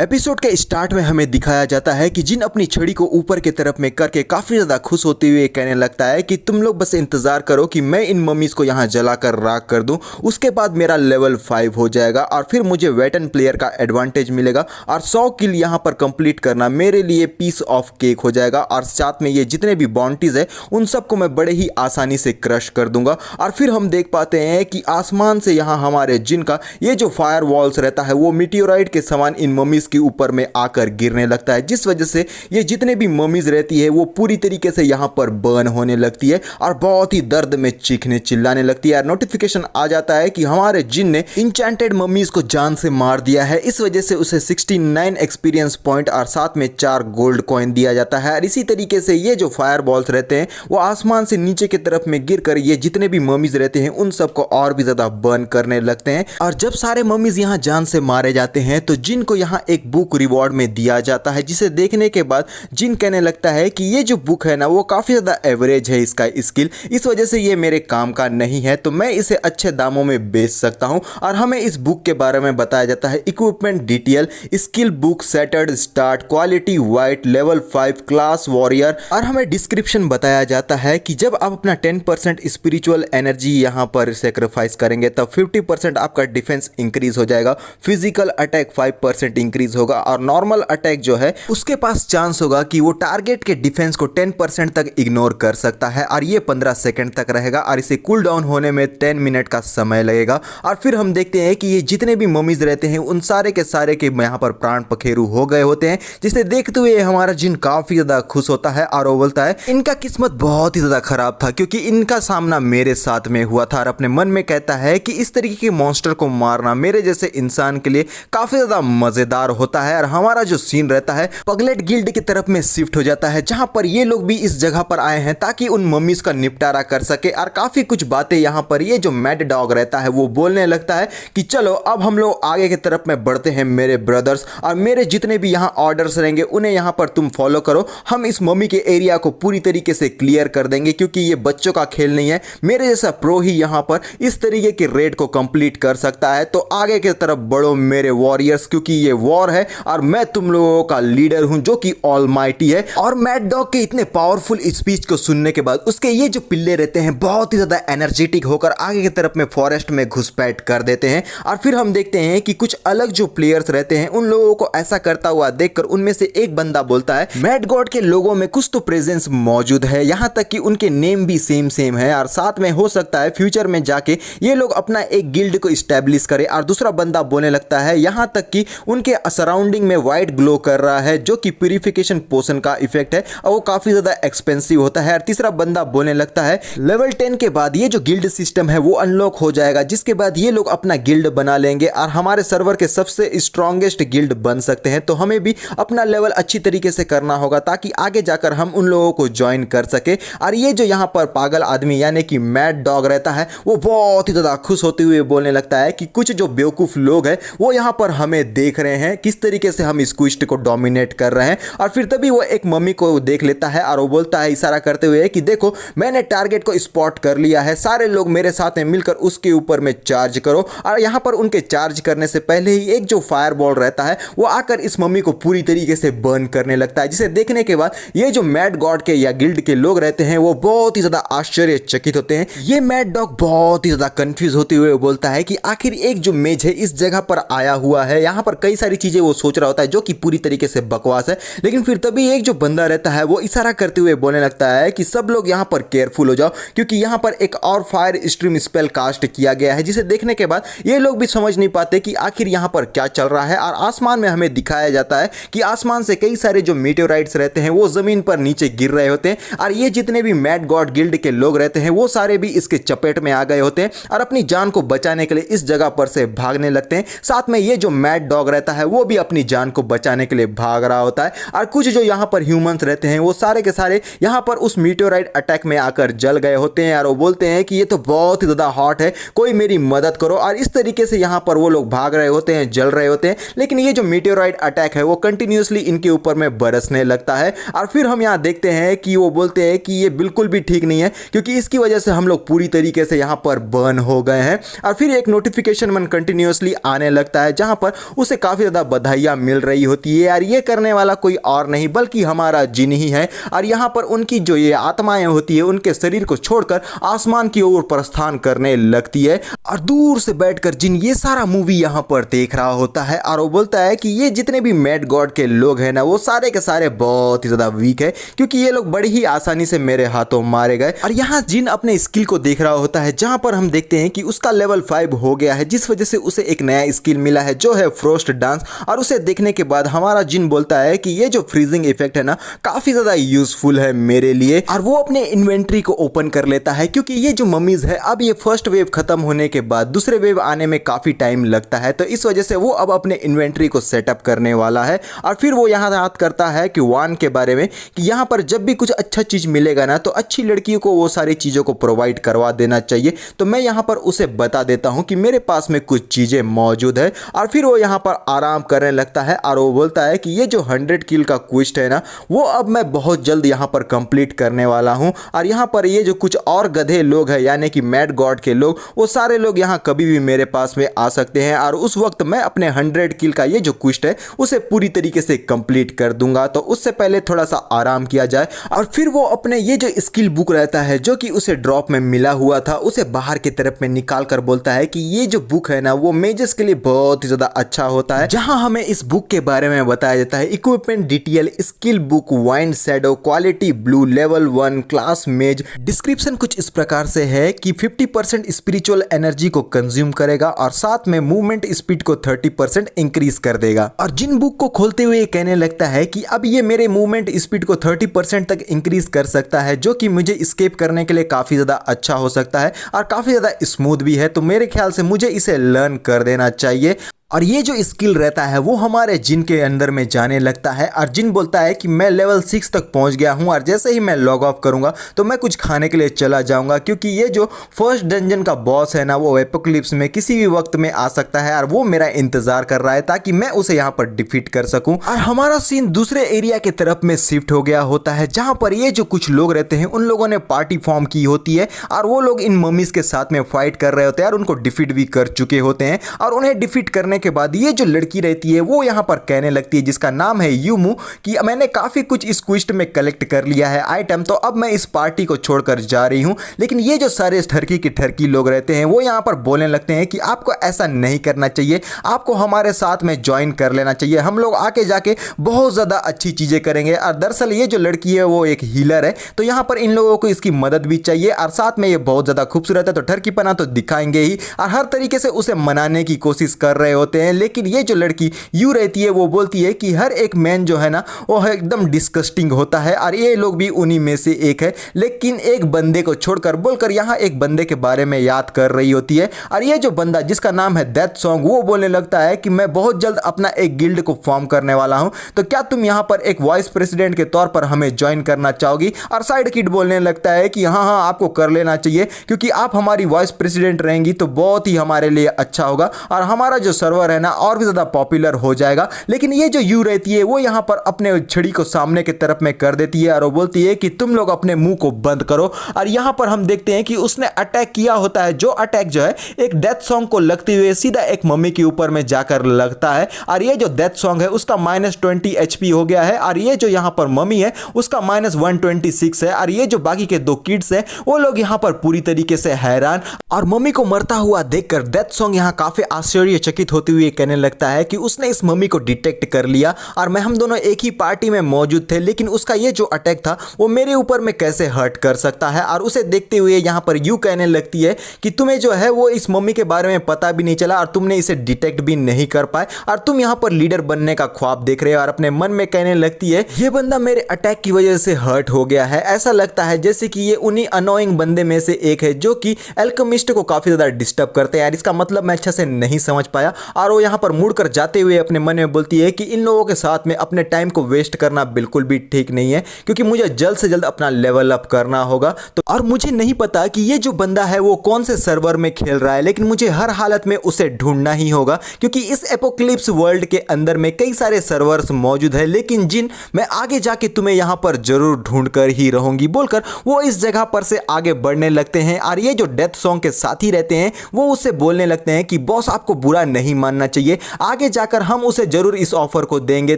Episode के start में हमें दिखाया जाता है कि जिन अपनी छड़ी को ऊपर की तरफ में करके काफी ज्यादा खुश होते हुए कहने लगता है कि तुम लोग बस इंतजार करो कि मैं इन मम्मीज को यहाँ जलाकर राख कर दूं, उसके बाद मेरा लेवल 5 हो जाएगा और फिर मुझे वेटन प्लेयर का एडवांटेज मिलेगा और 100 किल यहाँ पर कंप्लीट करना मेरे लिए पीस ऑफ केक हो जाएगा और साथ में ये जितने भी बाउंटीज है उन सबको मैं बड़े ही आसानी से क्रश कर दूंगा। और फिर हम देख पाते हैं कि आसमान से यहाँ हमारे जिन का ये जो फायर वॉल्स रहता है वो मीटियोराइट के समान इन मम्मीज के ऊपर में आकर गिरने लगता है, जिस वजह से ये जितने भी मम्मीज रहती है वो पूरी तरीके से यहाँ पर बर्न होने लगती है और बहुत ही दर्द में चीखने चिल्लाने लगती है। नोटिफिकेशन आ जाता है कि हमारे जिन ने इंचेंटेड मम्मीज को जान से मार दिया है, इस वजह से उसे 69 एक्सपीरियंस पॉइंट और साथ में 4 गोल्ड कॉइन दिया जाता है। और इसी तरीके से ये जो फायर बॉल्स रहते हैं वो आसमान से नीचे की तरफ में गिरकर ये जितने भी मम्मीज रहते हैं उन सबको और भी ज्यादा बर्न करने लगते हैं। और जब सारे मम्मीज यहाँ जान से मारे जाते हैं तो जिन को यहाँ एक बुक रिवॉर्ड में दिया जाता है, जिसे देखने के बाद जिन कहने लगता है कि ये जो बुक है ना वो काफी ज्यादा एवरेज है इसका स्किल, इस वजह से ये मेरे काम का नहीं है, तो मैं इसे अच्छे दामों में बेच सकता हूं। और हमें इस बुक के बारे में बताया जाता है equipment detail, skill book, centred start, quality white, level 5, class warrior. और हमें डिस्क्रिप्शन बताया जाता है कि जब आप अपना 10% स्पिरिचुअल एनर्जी यहाँ पर सेक्रीफाइस करेंगे तब 50% आपका डिफेंस इंक्रीज हो जाएगा, फिजिकल अटैक 5% इंक्रीज होगा और नॉर्मल अटैक जो है उसके पास चांस होगा कि वो टारगेट के डिफेंस को 10% तक इग्नोर कर सकता है और ये 15 सेकंड तक रहेगा और इसे कूल डाउन होने में 10 मिनट का समय लगेगा। और फिर हम देखते हैं कि ये जितने भी मम्मीज रहते हैं उन सारे के यहाँ पर प्राण पखेरु हो गए होते हैं, जिसे देखते हुए हमारा जिन काफी ज्यादा खुश होता है और वो बोलता है इनका किस्मत बहुत ही ज्यादा खराब था क्योंकि इनका सामना मेरे साथ में हुआ था। और अपने मन में कहता है कि इस तरीके के मॉन्स्टर को मारना मेरे जैसे इंसान के लिए काफी ज्यादा मजेदार होता है। और हमारा जो सीन रहता है पगलेट गिल्ड की तरफ में शिफ्ट हो जाता है, जहां पर ये लोग भी इस जगह पर आए हैं ताकि उन मम्मीज का निपटारा कर सके। और काफी कुछ बातें यहाँ पर ये जो मैड डॉग रहता है वो बोलने लगता है कि चलो अब हम लोग आगे की तरफ में बढ़ते हैं मेरे ब्रदर्स, और मेरे जितने भी यहाँ ऑर्डर्स रहेंगे उन्हें यहाँ पर तुम फॉलो करो। हम इस मम्मी के एरिया को पूरी तरीके से क्लियर कर देंगे क्योंकि ये बच्चों का खेल नहीं है, मेरे जैसा प्रो ही यहाँ पर इस तरीके के रेड को कंप्लीट कर सकता है। तो आगे की तरफ बढ़ो मेरे वॉरियर्स, क्योंकि ये वॉर है और मैं तुम लोगों का लीडर हूं जो कि ऑलमाइटी है। और मैड डॉग के इतने पावरफुल स्पीच को सुनने के बाद उसके ये जो पिल्ले रहते हैं बहुत ही ज्यादा एनर्जेटिक होकर आगे की तरफ में फॉरेस्ट में घुसपैठ कर देते हैं। और फिर हम देखते हैं कि कुछ अलग जो प्लेयर्स रहते हैं उन लोगों को ऐसा करता हुआ देखकर उनमें से एक बंदा बोलता है मैड गॉड के लोगों में कुछ तो प्रेजेंस मौजूद है, यहां तक कि उनके नेम भी सेम है और साथ में हो सकता है फ्यूचर में जाके ये लोग अपना एक गिल्ड को स्टैब्लिश करे। और दूसरा बंदा बोलने लगता है यहां तक कि उनके सराउंडिंग में व्हाइट ग्लो कर रहा है जो कि प्यूरिफिकेशन पोशन का इफेक्ट है और वो काफी ज्यादा एक्सपेंसिव होता है। और तीसरा बंदा बोलने लगता है लेवल 10 के बाद ये जो गिल्ड सिस्टम है वो अनलॉक हो जाएगा, जिसके बाद ये लोग अपना गिल्ड बना लेंगे और हमारे सर्वर के सबसे स्ट्रॉन्गेस्ट गिल्ड बन सकते हैं। तो हमें भी अपना लेवल अच्छी तरीके से करना होगा ताकि आगे जाकर हम उन लोगों को ज्वाइन कर सके। और ये जो यहाँ पर पागल आदमी यानी कि मैड डॉग रहता है वो बहुत ही ज्यादा खुश होते हुए बोलने लगता है कि कुछ जो बेवकूफ लोग हैं वो यहाँ पर हमें देख रहे हैं किस तरीके से हम इस क्विस्ट को डोमिनेट कर रहे हैं। और फिर तभी वो एक मम्मी को देख लेता है और वो बोलता है इशारा करते हुए कि देखो मैंने टारगेट को स्पॉट कर लिया है, सारे लोग मेरे साथ में मिलकर उसके ऊपर में चार्ज करो। और यहाँ पर उनके चार्ज करने से पहले ही एक जो फायर बॉल रहता है वो आकर इस मम्मी को पूरी तरीके से बर्न करने लगता है, जिसे देखने के बाद ये जो मैड गॉड के या गिल्ड के लोग रहते हैं वो बहुत ही ज्यादा आश्चर्यचकित होते हैं। ये मैड डॉग बहुत ही ज्यादा कंफ्यूज होते हुए बोलता है कि आखिर एक जो मेज है इस जगह पर आया हुआ है, यहाँ पर कई सारी चीजें वो सोच रहा होता है जो कि पूरी तरीके से बकवास है। लेकिन फिर तभी एक जो बंदा रहता है वो इशारा करते हुए बोलने लगता है कि सब लोग यहाँ पर केयरफुल हो जाओ क्योंकि यहाँ पर एक और फायर स्ट्रीम स्पेल कास्ट किया गया है, जिसे देखने के बाद ये लोग भी समझ नहीं पाते कि आखिर यहाँ पर क्या चल रहा है। और आसमान में हमें दिखाया जाता है कि आसमान से कई सारे जो मीटियोराइट्स रहते हैं वो जमीन पर नीचे गिर रहे होते हैं और ये जितने भी मैड गॉड गिल्ड के लोग रहते हैं वो सारे भी इसके चपेट में आ गए होते हैं और अपनी जान को बचाने के लिए इस जगह पर से भागने लगते हैं। साथ में ये जो मैड डॉग रहता है वो भी अपनी जान को बचाने के लिए भाग रहा होता है। और कुछ जो यहाँ पर ह्यूमंस रहते हैं वो सारे के सारे यहाँ पर उस मीटियोराइट अटैक में आकर जल गए होते हैं और वो बोलते हैं कि ये तो बहुत ही ज्यादा हॉट है, कोई मेरी मदद करो। और इस तरीके से यहाँ पर वो लोग भाग रहे होते हैं, जल रहे होते हैं, लेकिन ये जो मीटियोराइट अटैक है वो कंटिन्यूसली इनके ऊपर में बरसने लगता है। और फिर हम यहाँ देखते हैं कि वो बोलते हैं कि ये बिल्कुल भी ठीक नहीं है क्योंकि इसकी वजह से हम लोग पूरी तरीके से यहाँ पर बर्न हो गए हैं। और फिर एक नोटिफिकेशन मन कंटिन्यूसली आने लगता है जहाँ पर उसे काफी ज्यादा बधाइयाँ मिल रही होती है यार। ये करने वाला कोई और नहीं बल्कि हमारा जिन ही है। और यहाँ पर उनकी जो ये आत्माएं होती है उनके शरीर को छोड़कर आसमान की ओर प्रस्थान करने लगती है और दूर से बैठकर जिन ये सारा मूवी यहाँ पर देख रहा होता है और वो बोलता है कि ये जितने भी मैड गॉड के लोग हैं ना वो सारे के सारे बहुत ही ज़्यादा वीक है, क्योंकि ये लोग बड़ी ही आसानी से मेरे हाथों मारे गए। और यहाँ जिन अपने स्किल को देख रहा होता है, जहाँ पर हम देखते हैं कि उसका लेवल 5 हो गया है, जिस वजह से उसे एक नया स्किल मिला है जो है फ्रोस्ट डांस। और उसे देखने के बाद हमारा जिन बोलता है कि ये जो फ्रीजिंग इफेक्ट है ना काफ़ी ज़्यादा यूजफुल है मेरे लिए। और वो अपने इन्वेंट्री को ओपन कर लेता है, क्योंकि ये जो मम्मीज है अब ये फर्स्ट वेव खत्म होने के बाद दूसरे वेव आने में काफ़ी टाइम लगता है, तो इस वजह से वो अब अपने इन्वेंट्री को सेटअप करने वाला है। और फिर वो यहाँ याद करता है कि वान के बारे में कि यहाँ पर जब भी कुछ अच्छा चीज़ मिलेगा ना तो अच्छी लड़कियों को वो सारी चीज़ों को प्रोवाइड करवा देना चाहिए। तो मैं यहाँ पर उसे बता देता हूँ कि मेरे पास में कुछ चीज़ें मौजूद है। और फिर वो यहाँ पर आराम करने लगता है और वो बोलता है कि ये जो 100 किल का क्वेस्ट है ना वो अब मैं बहुत जल्द यहाँ पर कंप्लीट करने वाला हूँ। और यहाँ पर ये जो कुछ और गधे लोग हैं यानी कि मैड गॉड के लोग, वो सारे लोग यहाँ कभी भी मेरे पास में आ सकते हैं और उस वक्त मैं अपने 100 किल का ये जो क्वेस्ट है उसे पूरी तरीके से कंप्लीट कर दूंगा। तो उससे पहले थोड़ा सा आराम किया जाए। और फिर वो अपने ये जो स्किल बुक रहता है जो कि उसे ड्रॉप में मिला हुआ था उसे बाहर की तरफ में निकाल कर बोलता है कि ये जो बुक है ना वो मेजर्स के लिए बहुत ही ज़्यादा अच्छा होता है, जहां हमें इस बुक के बारे में बताया जाता है। Equipment detail skill book wind shadow quality blue level 1 class मेज। डिस्क्रिप्शन कुछ इस प्रकार से है कि 50% स्पिरिचुअल एनर्जी को कंज्यूम करेगा और साथ में मूवमेंट स्पीड को 30% इंक्रीज कर देगा। और जिन बुक को खोलते हुए कहने लगता है कि अब ये मेरे मूवमेंट स्पीड को 30% तक इंक्रीज कर सकता है, जो कि मुझे स्केप करने के लिए काफ़ी ज़्यादा अच्छा हो सकता है और काफ़ी ज़्यादा स्मूथ भी है। तो मेरे ख्याल से मुझे इसे लर्न कर देना चाहिए। और ये जो स्किल रहता है वो हमारे जिन के अंदर में जाने लगता है और जिन बोलता है कि मैं लेवल 6 तक पहुंच गया हूं और जैसे ही मैं लॉग ऑफ करूंगा तो मैं कुछ खाने के लिए चला जाऊंगा, क्योंकि ये जो फर्स्ट डंजन का बॉस है ना वो एपोक्लिप्स में किसी भी वक्त में आ सकता है और वो मेरा इंतजार कर रहा है ताकि मैं उसे यहाँ पर डिफीट कर सकूं। और हमारा सीन दूसरे एरिया की तरफ में शिफ्ट हो गया होता है, जहाँ पर ये जो कुछ लोग रहते हैं उन लोगों ने पार्टी फॉर्म की होती है और वो लोग इन मम्मीज के साथ में फाइट कर रहे होते हैं और उनको डिफीट भी कर चुके होते हैं। और उन्हें डिफीट करने के बाद ये जो लड़की रहती है वो यहाँ पर कहने लगती है, जिसका नाम है यूमू, कि मैंने काफी कुछ इस क्विस्ट में कलेक्ट कर लिया है आइटम, तो अब मैं इस पार्टी को छोड़कर जा रही हूँ। लेकिन ये जो सारे ठरकी के ठरकी लोग रहते हैं वो यहाँ पर बोलने लगते हैं कि आपको ऐसा नहीं करना चाहिए, आपको हमारे साथ में ज्वाइन कर लेना चाहिए, हम लोग आके जाके बहुत ज्यादा अच्छी चीजें करेंगे। और दरअसल ये जो लड़की है वो एक हीलर है, तो यहाँ पर इन लोगों को इसकी मदद भी चाहिए और साथ में ये बहुत ज्यादा खूबसूरत है, तो ठरकीपना तो दिखाएंगे ही और हर तरीके से उसे मनाने की कोशिश कर रहे होते हैं। लेकिन ये जो लड़की यू रहती है वो बोलती है कि हर एक मैन जो है ना वो एकदम डिस्कस्टिंग होता है और ये लोग भी उन्हीं में से एक है, लेकिन एक बंदे को छोड़कर बोलकर यहाँ एक बंदे के बारे में याद कर रही होती है। और ये जो बंदा जिसका नाम है डेथ सॉन्ग वो बोलने लगता है कि मैं बहुत जल्द अपना एक गिल्ड को फॉर्म करने वाला हूं, तो क्या तुम यहाँ पर एक वाइस प्रेसिडेंट के तौर पर हमें ज्वाइन करना चाहोगी। और साइड किड बोलने लगता है कि हाँ हाँ आपको कर लेना चाहिए, क्योंकि आप हमारी वाइस प्रेसिडेंट रहेंगी तो बहुत ही हमारे लिए अच्छा होगा और हमारा जो सर्वर है ना और भी ज़्यादा पॉपुलर हो जाएगा। लेकिन ये जो यू रहती है वो यहाँ पर अपने छड़ी को सामने की तरफ में कर देती है और वो बोलती है कि तुम लोग अपने मुंह को बंद करो। और यहाँ पर हम देखते हैं कि उसने अटैक किया होता है, जो अटैक जो है एक डेथ सॉन्ग को लगते हुए सीधा एक मम्मी के ऊपर में जाकर लगता है। और ये जो डेथ सॉन्ग है उसका -20 HP हो गया है और ये जो यहाँ पर मम्मी है उसका -126 है। और ये जो बाकी के दो किड्स है वो लोग यहाँ पर पूरी तरीके से हैरान। और मम्मी को मरता हुआ देखकर डेथ सॉन्ग यहाँ काफी आश्चर्यचकित होते हुए कहने लगता है कि उसने इस मम्मी को डिटेक्ट कर लिया और मैं हम दोनों एक ही पार्टी में मौजूद थे, लेकिन उसका ये जो अटैक था वो मेरे ऊपर में कैसे हर्ट कर सकता है। और उसे देखते हुए यहाँ पर यू कहने लगती है कि तुम्हें जो है वो इस मम्मी के बारे में पता भी नहीं चला और तुमने इसे डिटेक्ट भी नहीं कर पाए और तुम यहाँ पर लीडर बनने का ख्वाब देख रहे हो। और अपने मन में कहने लगती है ये बंदा मेरे अटैक की वजह से हर्ट हो गया है, ऐसा लगता है जैसे कि ये उन्हीं अनोइंग बंदे में से एक है जो कि एल्केमिस्ट को काफी ज्यादा डिस्टर्ब करते हैं। यार इसका मतलब मैं अच्छा से नहीं समझ पाया। और वो यहाँ पर मुड़कर जाते हुए अपने मन में बोलती है कि इन लोगों के साथ में अपने टाइम को वेस्ट करना बिल्कुल भी ठीक नहीं है, क्योंकि मुझे जल्द से जल्द अपना लेवल अप करना होगा। तो और मुझे नहीं पता कि ये जो बंदा है वो कौन से सर्वर में खेल रहा है, लेकिन मुझे हर हालत में उसे ढूंढना ही होगा, क्योंकि इस एपोक्लिप्स वर्ल्ड के अंदर में कई सारे सर्वर्स मौजूद है। लेकिन जिन मैं आगे जाके तुम्हें यहाँ पर जरूर ढूंढ कर ही रहूंगी बोलकर वो इस जगह पर से आगे बढ़ने लगते हैं। और ये जो डेथ सॉन्ग के साथी रहते हैं वो उससे बोलने लगते हैं कि बॉस आपको बुरा नहीं मानना चाहिए। आगे जाकर हम उसे जरूर इस ऑफर को देंगे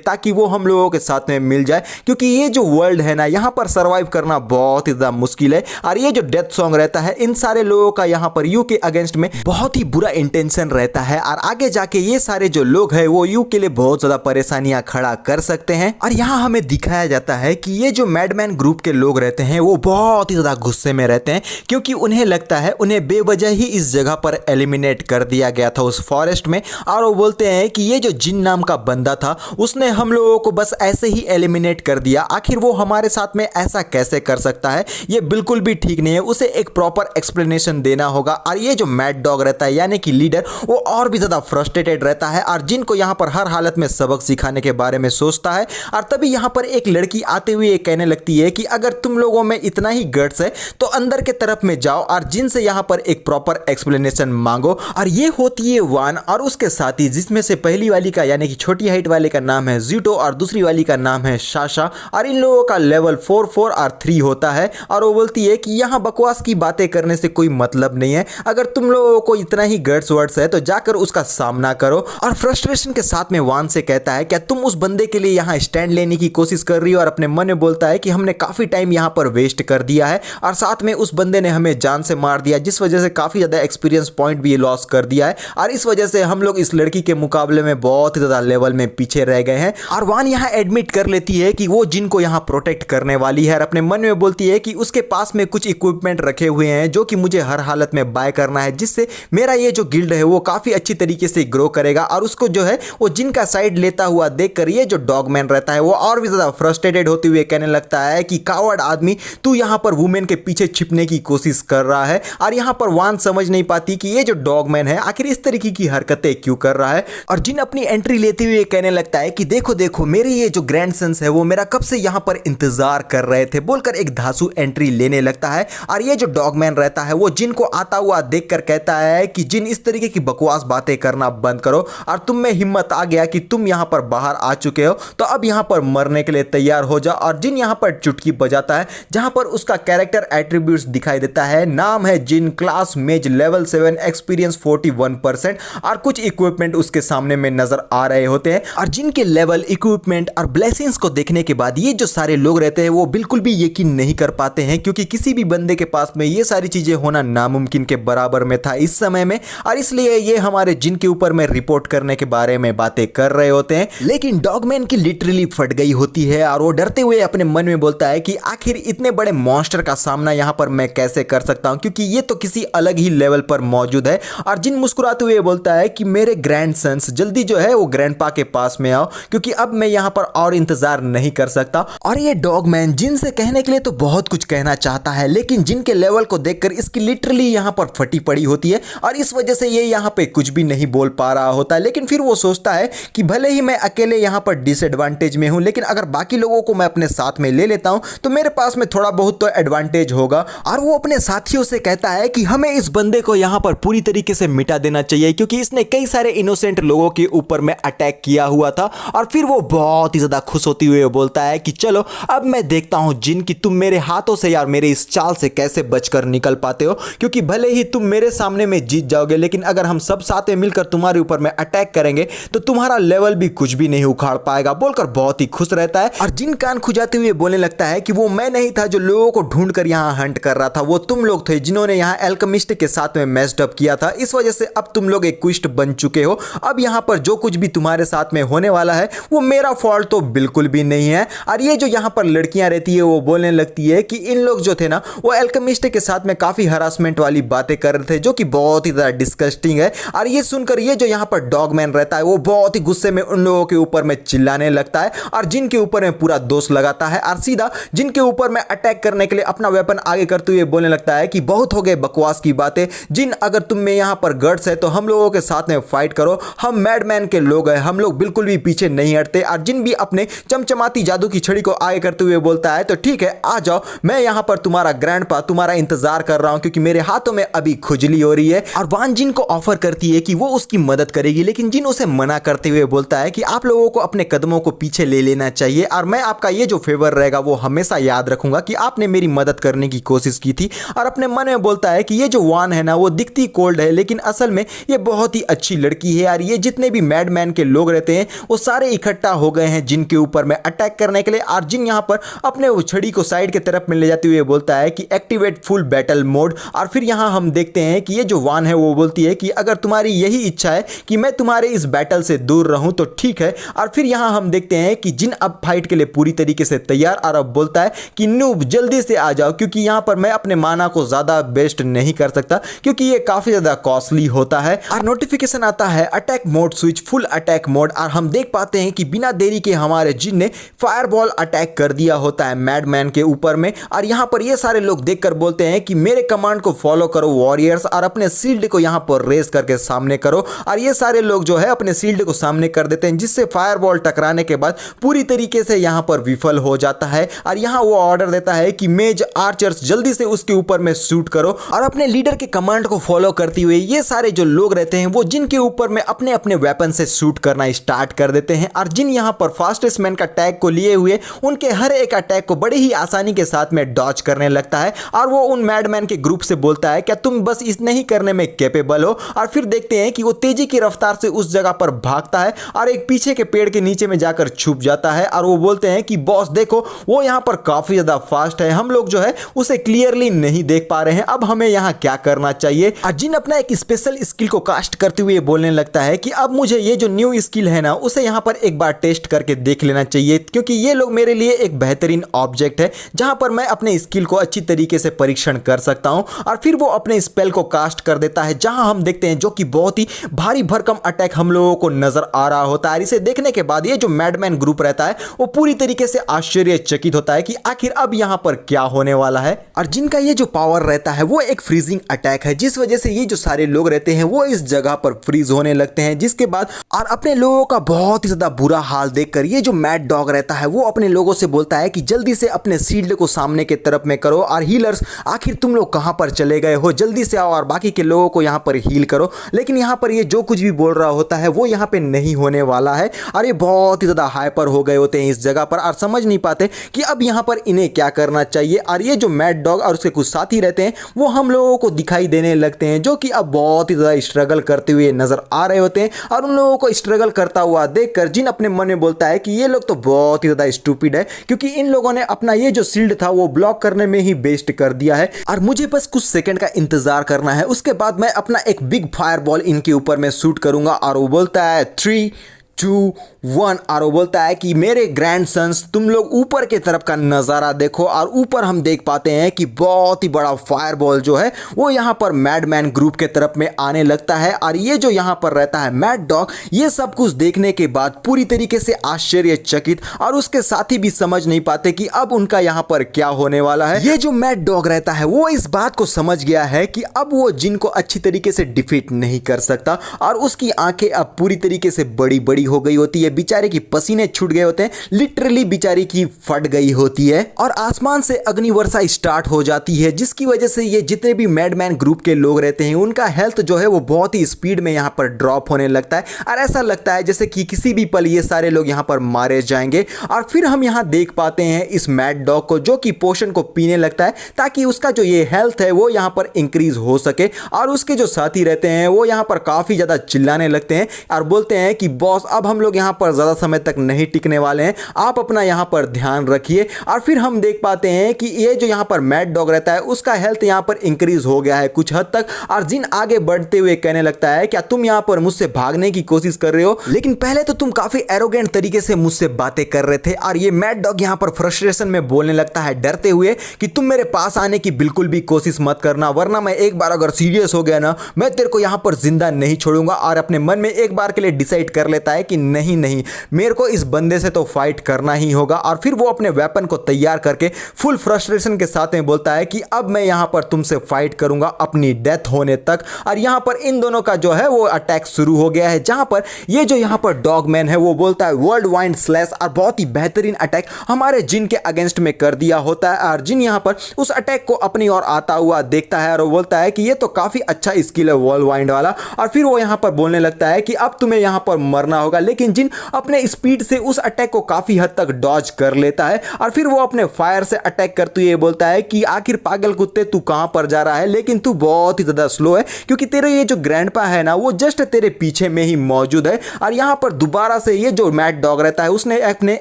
ताकि वो हम लोगों के साथ में मिल जाए, क्योंकि ये जो वर्ल्ड है ना, यहाँ पर सरवाइव करना बहुत ही ज्यादा मुश्किल है। और ये जो डेथ सॉन्ग रहता है, इन सारे लोगों का यहाँ पर यू के अगेंस्ट में बहुत ही बुरा इंटेंशन रहता है और आगे जाके ये सारे जो लोग हैं वो यू के लिए बहुत ज्यादा परेशानियां खड़ा कर सकते हैं। और यहाँ हमें दिखाया जाता है कि ये जो मैडमैन ग्रुप के लोग रहते हैं वो बहुत ही ज्यादा गुस्से में रहते हैं, क्योंकि उन्हें लगता है उन्हें बेवजह ही इस जगह पर एलिमिनेट कर दिया गया था उस फॉरेस्ट में। और वो बोलते हैं कि ये जो जिन नाम का बंदा था उसने हम लोगों को बस ऐसे ही एलिमिनेट कर दिया, आखिर वो हमारे साथ में ऐसा कैसे कर सकता है, ये बिल्कुल भी ठीक नहीं है, उसे एक प्रॉपर एक्सप्लेनेशन देना होगा। और ये जो मैड डॉग रहता है यानी कि लीडर, वो और भी ज्यादा फ्रस्ट्रेटेड रहता है और जिन को यहाँ पर हर हालत में सबक सिखाने के बारे में सोचता है। और तभी यहाँ पर एक लड़की आते हुए कहने लगती है कि अगर तुम लोगों में इतना ही गट्स है तो अंदर के तरफ में जाओ और जिन से यहाँ पर एक प्रॉपर एक्सप्लेनेशन मांगो। और ये होती है वान और उसके साथी, जिसमें से पहली वाली का यानी कि छोटी हाइट वाले का नाम है ज़ूटो और दूसरी वाली का नाम है साशा। और इन लोगों का लेवल 4, 4 और 3 होता है। और वो बोलती है कि यहाँ बकवास की बातें करने से कोई मतलब नहीं है, अगर तुम लोगों को इतना ही गट्स वर्ड्स है तो जाकर उसका सामना करो। और फ्रस्ट्रेशन के साथ में वान से कहता है क्या तुम उस बंदे के लिए यहाँ स्टैंड लेने की कोशिश कर रही हो, और अपने मन में बोलता है कि हमने काफी टाइम यहाँ पर वेस्ट कर दिया है और साथ में उस बंदे ने हमें जान से मार दिया, जिस वजह से काफी ज्यादा एक्सपीरियंस पॉइंट भी लॉस कर दिया है और इस वजह से हम लोग इस लड़की के मुकाबले में बहुत ही ज्यादा लेवल में पीछे रह गए हैं। और वान यहाँ एडमिट कर लेती है कि वो जिनको यहाँ प्रोटेक्ट करने वाली है और अपने मन में बोलती है कि उसके पास में कुछ इक्विपमेंट रखे हुए हैं जो कि मुझे हर हालत में बाय करना है, जिससे मेरा ये जो गिल्ड है वो काफी अच्छी तरीके से ग्रो करेगा। और उसको जो है वो जिनका साइड लेता हुआ देखकर ये जो डॉगमैन रहता है वो और भी ज्यादा फ्रस्ट्रेटेड होते हुए कहने लगता है कि कावर्ड आदमी, तू यहाँ पर वुमेन के पीछे छिपने की कोशिश कर रहा है। और यहाँ पर वान समझ नहीं पाती कि ये जो डॉगमैन है आखिर इस तरीके की हरकतें क्यों कर रहा है। और जिन अपनी एंट्री लेते हुए कहने लगता है कि देखो देखो मेरे ये जो ग्रैंडसन्स है वो मेरा कब से यहाँ पर इंतजार कर रहे थे, बोलकर एक धांसू एंट्री लेने लगता है। और ये जो डॉगमैन रहता है वो जिन को आता हुआ देखकर कहता है कि जिन इस तरीके की बकवास बातें करना बंद करो और तुम में हिम्मत आ गया कि तुम यहाँ पर बाहर आ चुके हो तो अब यहाँ पर मरने के लिए तैयार हो जाओ। और जिन यहाँ पर चुटकी बजाता है जहाँ पर उसका कैरेक्टर एट्रीब्यूट्स दिखाई देता है, नाम है जिन, क्लास मेज, लेवल 7, एक्सपीरियंस 41% और कुछ इक्विपमेंट उसके सामने में नजर आ रहे होते हैं। और जिनके लेवल, इक्विपमेंट और ब्लेसिंग्स को देखने के बाद ये जो सारे लोग रहते हैं वो बिल्कुल भी यकीन नहीं कर पाते हैं, क्योंकि किसी भी बंदे के पास में ये सारी चीजें होना नामुमकिन के बराबर में था इस समय में। और इसलिए ये हमारे जिन के ऊपर में रिपोर्ट करने के बारे में बातें कर रहे होते हैं। लेकिन डॉगमैन की लिटरली फट गई होती है और वो डरते हुए अपने मन में बोलता है कि आखिर इतने बड़े मॉन्स्टर का सामना यहाँ पर मैं कैसे कर सकता हूँ, क्योंकि ये तो किसी अलग ही लेवल पर मौजूद है। और जिन मुस्कुराते हुए बोलता है कि मेरे ग्रैंडसन्स जल्दी जो है वो ग्रैंडपा के पास में आओ, क्योंकि अब मैं यहाँ पर और इंतजार नहीं कर सकता। और ये डॉगमैन जिन से कहने के लिए तो बहुत कुछ कहना चाहता है, लेकिन जिन के लेवल को देखकर इसकी लिटरली यहाँ पर फटी पड़ी होती है और इस वजह से ये यहाँ पे कुछ भी नहीं बोल पा रहा होता है। लेकिन फिर वो सोचता है कि भले ही मैं अकेले यहाँ पर डिसएडवांटेज में हूँ, लेकिन अगर बाकी लोगों को मैं अपने साथ में ले लेता हूँ तो मेरे पास में थोड़ा बहुत तो एडवांटेज होगा। और वो अपने साथियों से कहता है कि हमें इस बंदे को यहाँ पर पूरी तरीके से मिटा देना चाहिए, क्योंकि इसने कई सारे इनोसेंट लोगों के ऊपर में अटैक किया हुआ था। और फिर वो बहुत ही ज्यादा खुश होती हुए बोलता है कि चलो अब मैं देखता हूँ जिन कि तुम मेरे हाथों से यार मेरे इस चाल से कैसे बचकर निकल पाते हो, क्योंकि भले ही तुम मेरे सामने में जीत जाओगे, लेकिन अगर हम सब साथ में मिलकर तुम्हारे ऊपर में अटैक करेंगे तो तुम्हारा लेवल भी कुछ भी नहीं उखाड़ पाएगा, बोलकर बहुत ही खुश रहता है। और जिन कान खुजाते हुए बोलने लगता है कि वो मैं नहीं था जो लोगों को ढूंढ कर यहाँ हंट कर रहा था, वो तुम लोग थे जिन्होंने यहाँ एल्केमिस्ट के साथ में मैस्ड अप किया था, इस वजह से अब तुम लोग एक क्विस्ट बन चुके हो। अब यहाँ पर जो कुछ भी तुम्हारे साथ में होने वाला है वो मेरा फॉल्ट तो बिल्कुल भी नहीं है। और ये जो यहाँ पर लड़कियां रहती है वो बोलने लगती है कि इन लोग जो थे ना वो एल्केमिस्ट के साथ में काफी हरासमेंट वाली बातें कर रहे थे, जो कि बहुत ही ज्यादा डिस्गस्टिंग है। और ये सुनकर ये जो यहाँ पर डॉगमैन रहता है वो बहुत ही गुस्से में उन लोगों के ऊपर में चिल्लाने लगता है और जिनके ऊपर में पूरा दोष लगाता है और सीधा जिनके ऊपर में अटैक करने के लिए अपना वेपन आगे करते हुए बोलने लगता है कि बहुत हो गए बकवास की बातें, जिन अगर तुम में यहाँ पर गट्स है तो हम लोगों के साथ में फाइट करो, हम मैडमैन के लोग हैं, हम लोग बिल्कुल भी पीछे नहीं हटते। और जिन भी अपने चमचमाती जादू की छड़ी को आगे करते हुए बोलता है तो ठीक है आ जाओ, मैं यहाँ पर तुम्हारा ग्रैंडपा तुम्हारा इंतजार कर रहा हूँ, क्योंकि मेरे हाथों में अभी खुजली हो रही है। और वान जिन को ऑफर करती है कि वो उसकी मदद करेगी, लेकिन जिन उसे मना करते हुए बोलता है कि आप लोगों को अपने कदमों को पीछे ले लेना चाहिए और मैं आपका ये जो फेवर रहेगा वो हमेशा याद रखूंगा कि आपने मेरी मदद करने की कोशिश की थी। और अपने मन में बोलता है कि ये जो वान है ना वो दिखती कोल्ड है, लेकिन असल में ये बहुत ही अच्छी अच्छी लड़की है और ये जितने भी मैडमैन के लोग रहते हैं वो सारे इकट्ठा हो गए हैं जिन के ऊपर में अटैक करने के लिए। और जिन यहाँ पर अपने वो छड़ी को साइड की तरफ में ले जाते हुए बोलता है कि एक्टिवेट फुल बैटल मोड। और फिर यहाँ हम देखते हैं कि ये जो वान है वो बोलती है कि अगर तुम्हारी यही इच्छा है कि मैं तुम्हारे इस बैटल से दूर रहूं तो ठीक है। और फिर यहाँ हम देखते हैं कि जिन अब फाइट के लिए पूरी तरीके से तैयार और अब बोलता है कि नूब जल्दी से आ जाओ, क्योंकि यहाँ पर मैं अपने माना को ज्यादा बेस्ट नहीं कर सकता क्योंकि ये काफी ज्यादा कॉस्टली होता है। और नोटिफिकेशन आता है attack mode switch full attack mode. और हम देख पाते हैं कि बिना देरी के हमारे जिन ने फायरबॉल अटैक कर दिया होता है मैडमैन के ऊपर में। और यहाँ पर ये सारे लोग देखकर बोलते हैं कि मेरे कमांड को फॉलो करो वॉरियर्स, और अपने शील्ड को यहाँ पर रेस करके सामने करो। और ये सारे लोग जो है अपने शील्ड को सामने कर देते हैं जिससे फायरबॉल टकराने के बाद पूरी तरीके से यहाँ पर विफल हो जाता है। और यहाँ वो ऑर्डर देता है कि मेज आर्चर्स जल्दी से उसके ऊपर में शूट करो। और अपने लीडर के कमांड को फॉलो करते हुए ये सारे जो लोग रहते हैं वो जिन के ऊपर में अपने अपने वेपन से शूट करना स्टार्ट कर देते हैं। और जिन यहाँ पर फास्टेस्ट मैन का टैग को लिए हुए उनके हर एक अटैक को बड़े ही आसानी के साथ में डॉज करने लगता है। और वो उन मैडमैन के ग्रुप से बोलता है क्या तुम बस इतना ही करने में कैपेबल हो। और फिर देखते हैं कि वो तेजी की रफ्तार से उस जगह पर भागता है और एक पीछे के पेड़ के नीचे में जाकर छुप जाता है। और वो बोलते हैं कि बॉस देखो वो यहाँ पर काफी ज्यादा फास्ट है, हम लोग जो है उसे क्लियरली नहीं देख पा रहे हैं, अब हमें यहाँ क्या करना चाहिए। और जिन अपना एक स्पेशल स्किल को कास्ट करते हुए बोलने लगता है कि अब मुझे ये जो न्यू स्किल है ना उसे यहाँ पर एक बार टेस्ट करके देख लेना चाहिए, क्योंकि ये लोग मेरे लिए एक बेहतरीन ऑब्जेक्ट है जहां पर मैं अपने स्किल को अच्छी तरीके से परीक्षण कर सकता हूं। और फिर वो अपने स्पेल को कास्ट कर देता है जहां हम देखते हैं जो कि बहुत ही भारी भरकम अटैक हम लोगों को नजर आ रहा होता है। इसे देखने के बाद ये जो मैडमैन ग्रुप रहता है वो पूरी तरीके से आश्चर्यचकित होता है कि आखिर अब यहां पर क्या होने वाला है। और जिनका ये जो पावर रहता है वो एक फ्रीजिंग अटैक है, जिस वजह से ये जो सारे लोग रहते हैं वो इस जगह पर फ्रीज होने लगते हैं। जिसके बाद और अपने लोगों का बहुत ही ज्यादा बुरा हाल देखकर ये जो मैड डॉग रहता है वो अपने लोगों से बोलता है कि जल्दी से अपने शील्ड को सामने के तरफ में करो। और हीलर्स आखिर तुम लोग कहां पर चले गए हो, जल्दी से आओ और बाकी के लोगों को यहां पर हील करो। लेकिन यहां पर ये जो कुछ भी बोल रहा होता है वो यहां पे नहीं होने वाला है। और ये बहुत ही ज्यादा हाइपर हो गए होते हैं इस जगह पर और समझ नहीं पाते कि अब यहां पर इन्हें क्या करना चाहिए। और ये जो मैड डॉग और उसके कुछ साथी रहते हैं वो हम लोगों को दिखाई देने लगते हैं जो कि अब बहुत ही ज्यादा स्ट्रगल करते हुए नजर आ रहे होते हैं। और उन लोगों को स्ट्रगल करता हुआ देखकर जिन अपने मन में बोलता है कि ये लोग तो बहुत ही ज्यादा स्टूपिड है, क्योंकि इन लोगों ने अपना ये जो शील्ड था वो ब्लॉक करने में ही वेस्ट कर दिया है और मुझे बस कुछ सेकंड का इंतजार करना है, उसके बाद मैं अपना एक बिग फायरबॉल इनके ऊपर में शूट करूंगा। और वो बोलता है 3, 2, 1 और वो बोलता है कि मेरे ग्रैंडसन्स तुम लोग ऊपर के तरफ का नज़ारा देखो। और ऊपर हम देख पाते हैं कि बहुत ही बड़ा फायरबॉल जो है वो यहाँ पर मैडमैन ग्रुप के तरफ में आने लगता है। और ये जो यहाँ पर रहता है मैड डॉग ये सब कुछ देखने के बाद पूरी तरीके से आश्चर्यचकित और उसके साथी भी समझ नहीं पाते कि अब उनका यहाँ पर क्या होने वाला है। ये जो मैड डॉग रहता है वो इस बात को समझ गया है कि अब वो जिन को अच्छी तरीके से डिफीट नहीं कर सकता और उसकी आंखें अब पूरी तरीके से बड़ी बड़ी हो गई होती है, बेचारे की पसीने छूट गए होते हैं, लिटरली बेचारी की फट गई होती है। और आसमान से अग्नि वर्षा स्टार्ट हो जाती है जिसकी वजह से ये जितने भी मैडमैन ग्रुप के लोग रहते हैं उनका हेल्थ जो है वो बहुत ही स्पीड में यहाँ पर ड्रॉप होने लगता है और ऐसा लगता है जैसे कि किसी भी पल ये सारे लोग यहाँ पर मारे जाएंगे। और फिर हम यहाँ देख पाते हैं इस मैड डॉग को जो कि पोशन को पीने लगता है ताकि उसका जो ये हेल्थ है वो यहाँ पर इंक्रीज हो सके। और उसके जो साथी रहते हैं वो यहाँ पर काफी ज्यादा चिल्लाने लगते हैं और बोलते हैं कि बॉस अब हम लोग यहाँ पर ज्यादा समय तक नहीं टिकने वाले हैं, आप अपना यहाँ पर ध्यान रखिए। और फिर हम देख पाते हैं कि ये जो यहाँ पर मैड डॉग रहता है उसका हेल्थ यहाँ पर इंक्रीज हो गया है कुछ हद तक। और जिन आगे बढ़ते हुए कहने लगता है क्या तुम यहाँ पर मुझसे भागने की कोशिश कर रहे हो, लेकिन पहले तो तुम काफी एरोगेंट तरीके से मुझसे बातें कर रहे थे। और ये मैड डॉग यहाँ पर फ्रस्ट्रेशन में बोलने लगता है डरते हुए कि तुम मेरे पास आने की बिल्कुल भी कोशिश मत करना, वरना मैं एक बार अगर सीरियस हो गया ना मैं तेरे को यहाँ पर जिंदा नहीं छोड़ूंगा। और अपने मन में एक बार के लिए डिसाइड कर लेता है कि नहीं नहीं मेरे को इस बंदे से तो फाइट करना ही होगा। और फिर वो अपने वेपन को तैयार करके फुल फ्रस्ट्रेशन के साथ में बोलता है कि अब मैं यहाँ पर तुमसे फाइट करूंगा अपनी डेथ होने तक। और यहाँ पर इन दोनों का जो है वो अटैक शुरू हो गया है जहां पर ये जो यहाँ पर डॉग मैन है वो बोलता है वर्ल्ड वाइड स्लैश और बहुत ही बेहतरीन अटैक हमारे जिन के अगेंस्ट में कर दिया होता है। और जिन यहाँ पर उस अटैक को अपनी ओर आता हुआ देखता है और वो बोलता है कि ये तो काफी अच्छा स्किल है वर्ल्ड वाइड वाला। और फिर वो यहाँ पर बोलने लगता है कि अब तुम्हें यहाँ पर मरना होगा होगा, लेकिन जिन अपने स्पीड से उस अटैक को काफी हद तक डॉज कर लेता है और फिर वो अपने फायर से अटैक करते हुए बोलता है कि आखिर पागल कुत्ते तू कहां पर जा रहा है, लेकिन तू बहुत ही ज्यादा स्लो है क्योंकि तेरे ये जो ग्रैंडपा है ना वो जस्ट तेरे पीछे में ही मौजूद है। और यहां पर दोबारा से ये जो मैड डॉग रहता है उसने अपने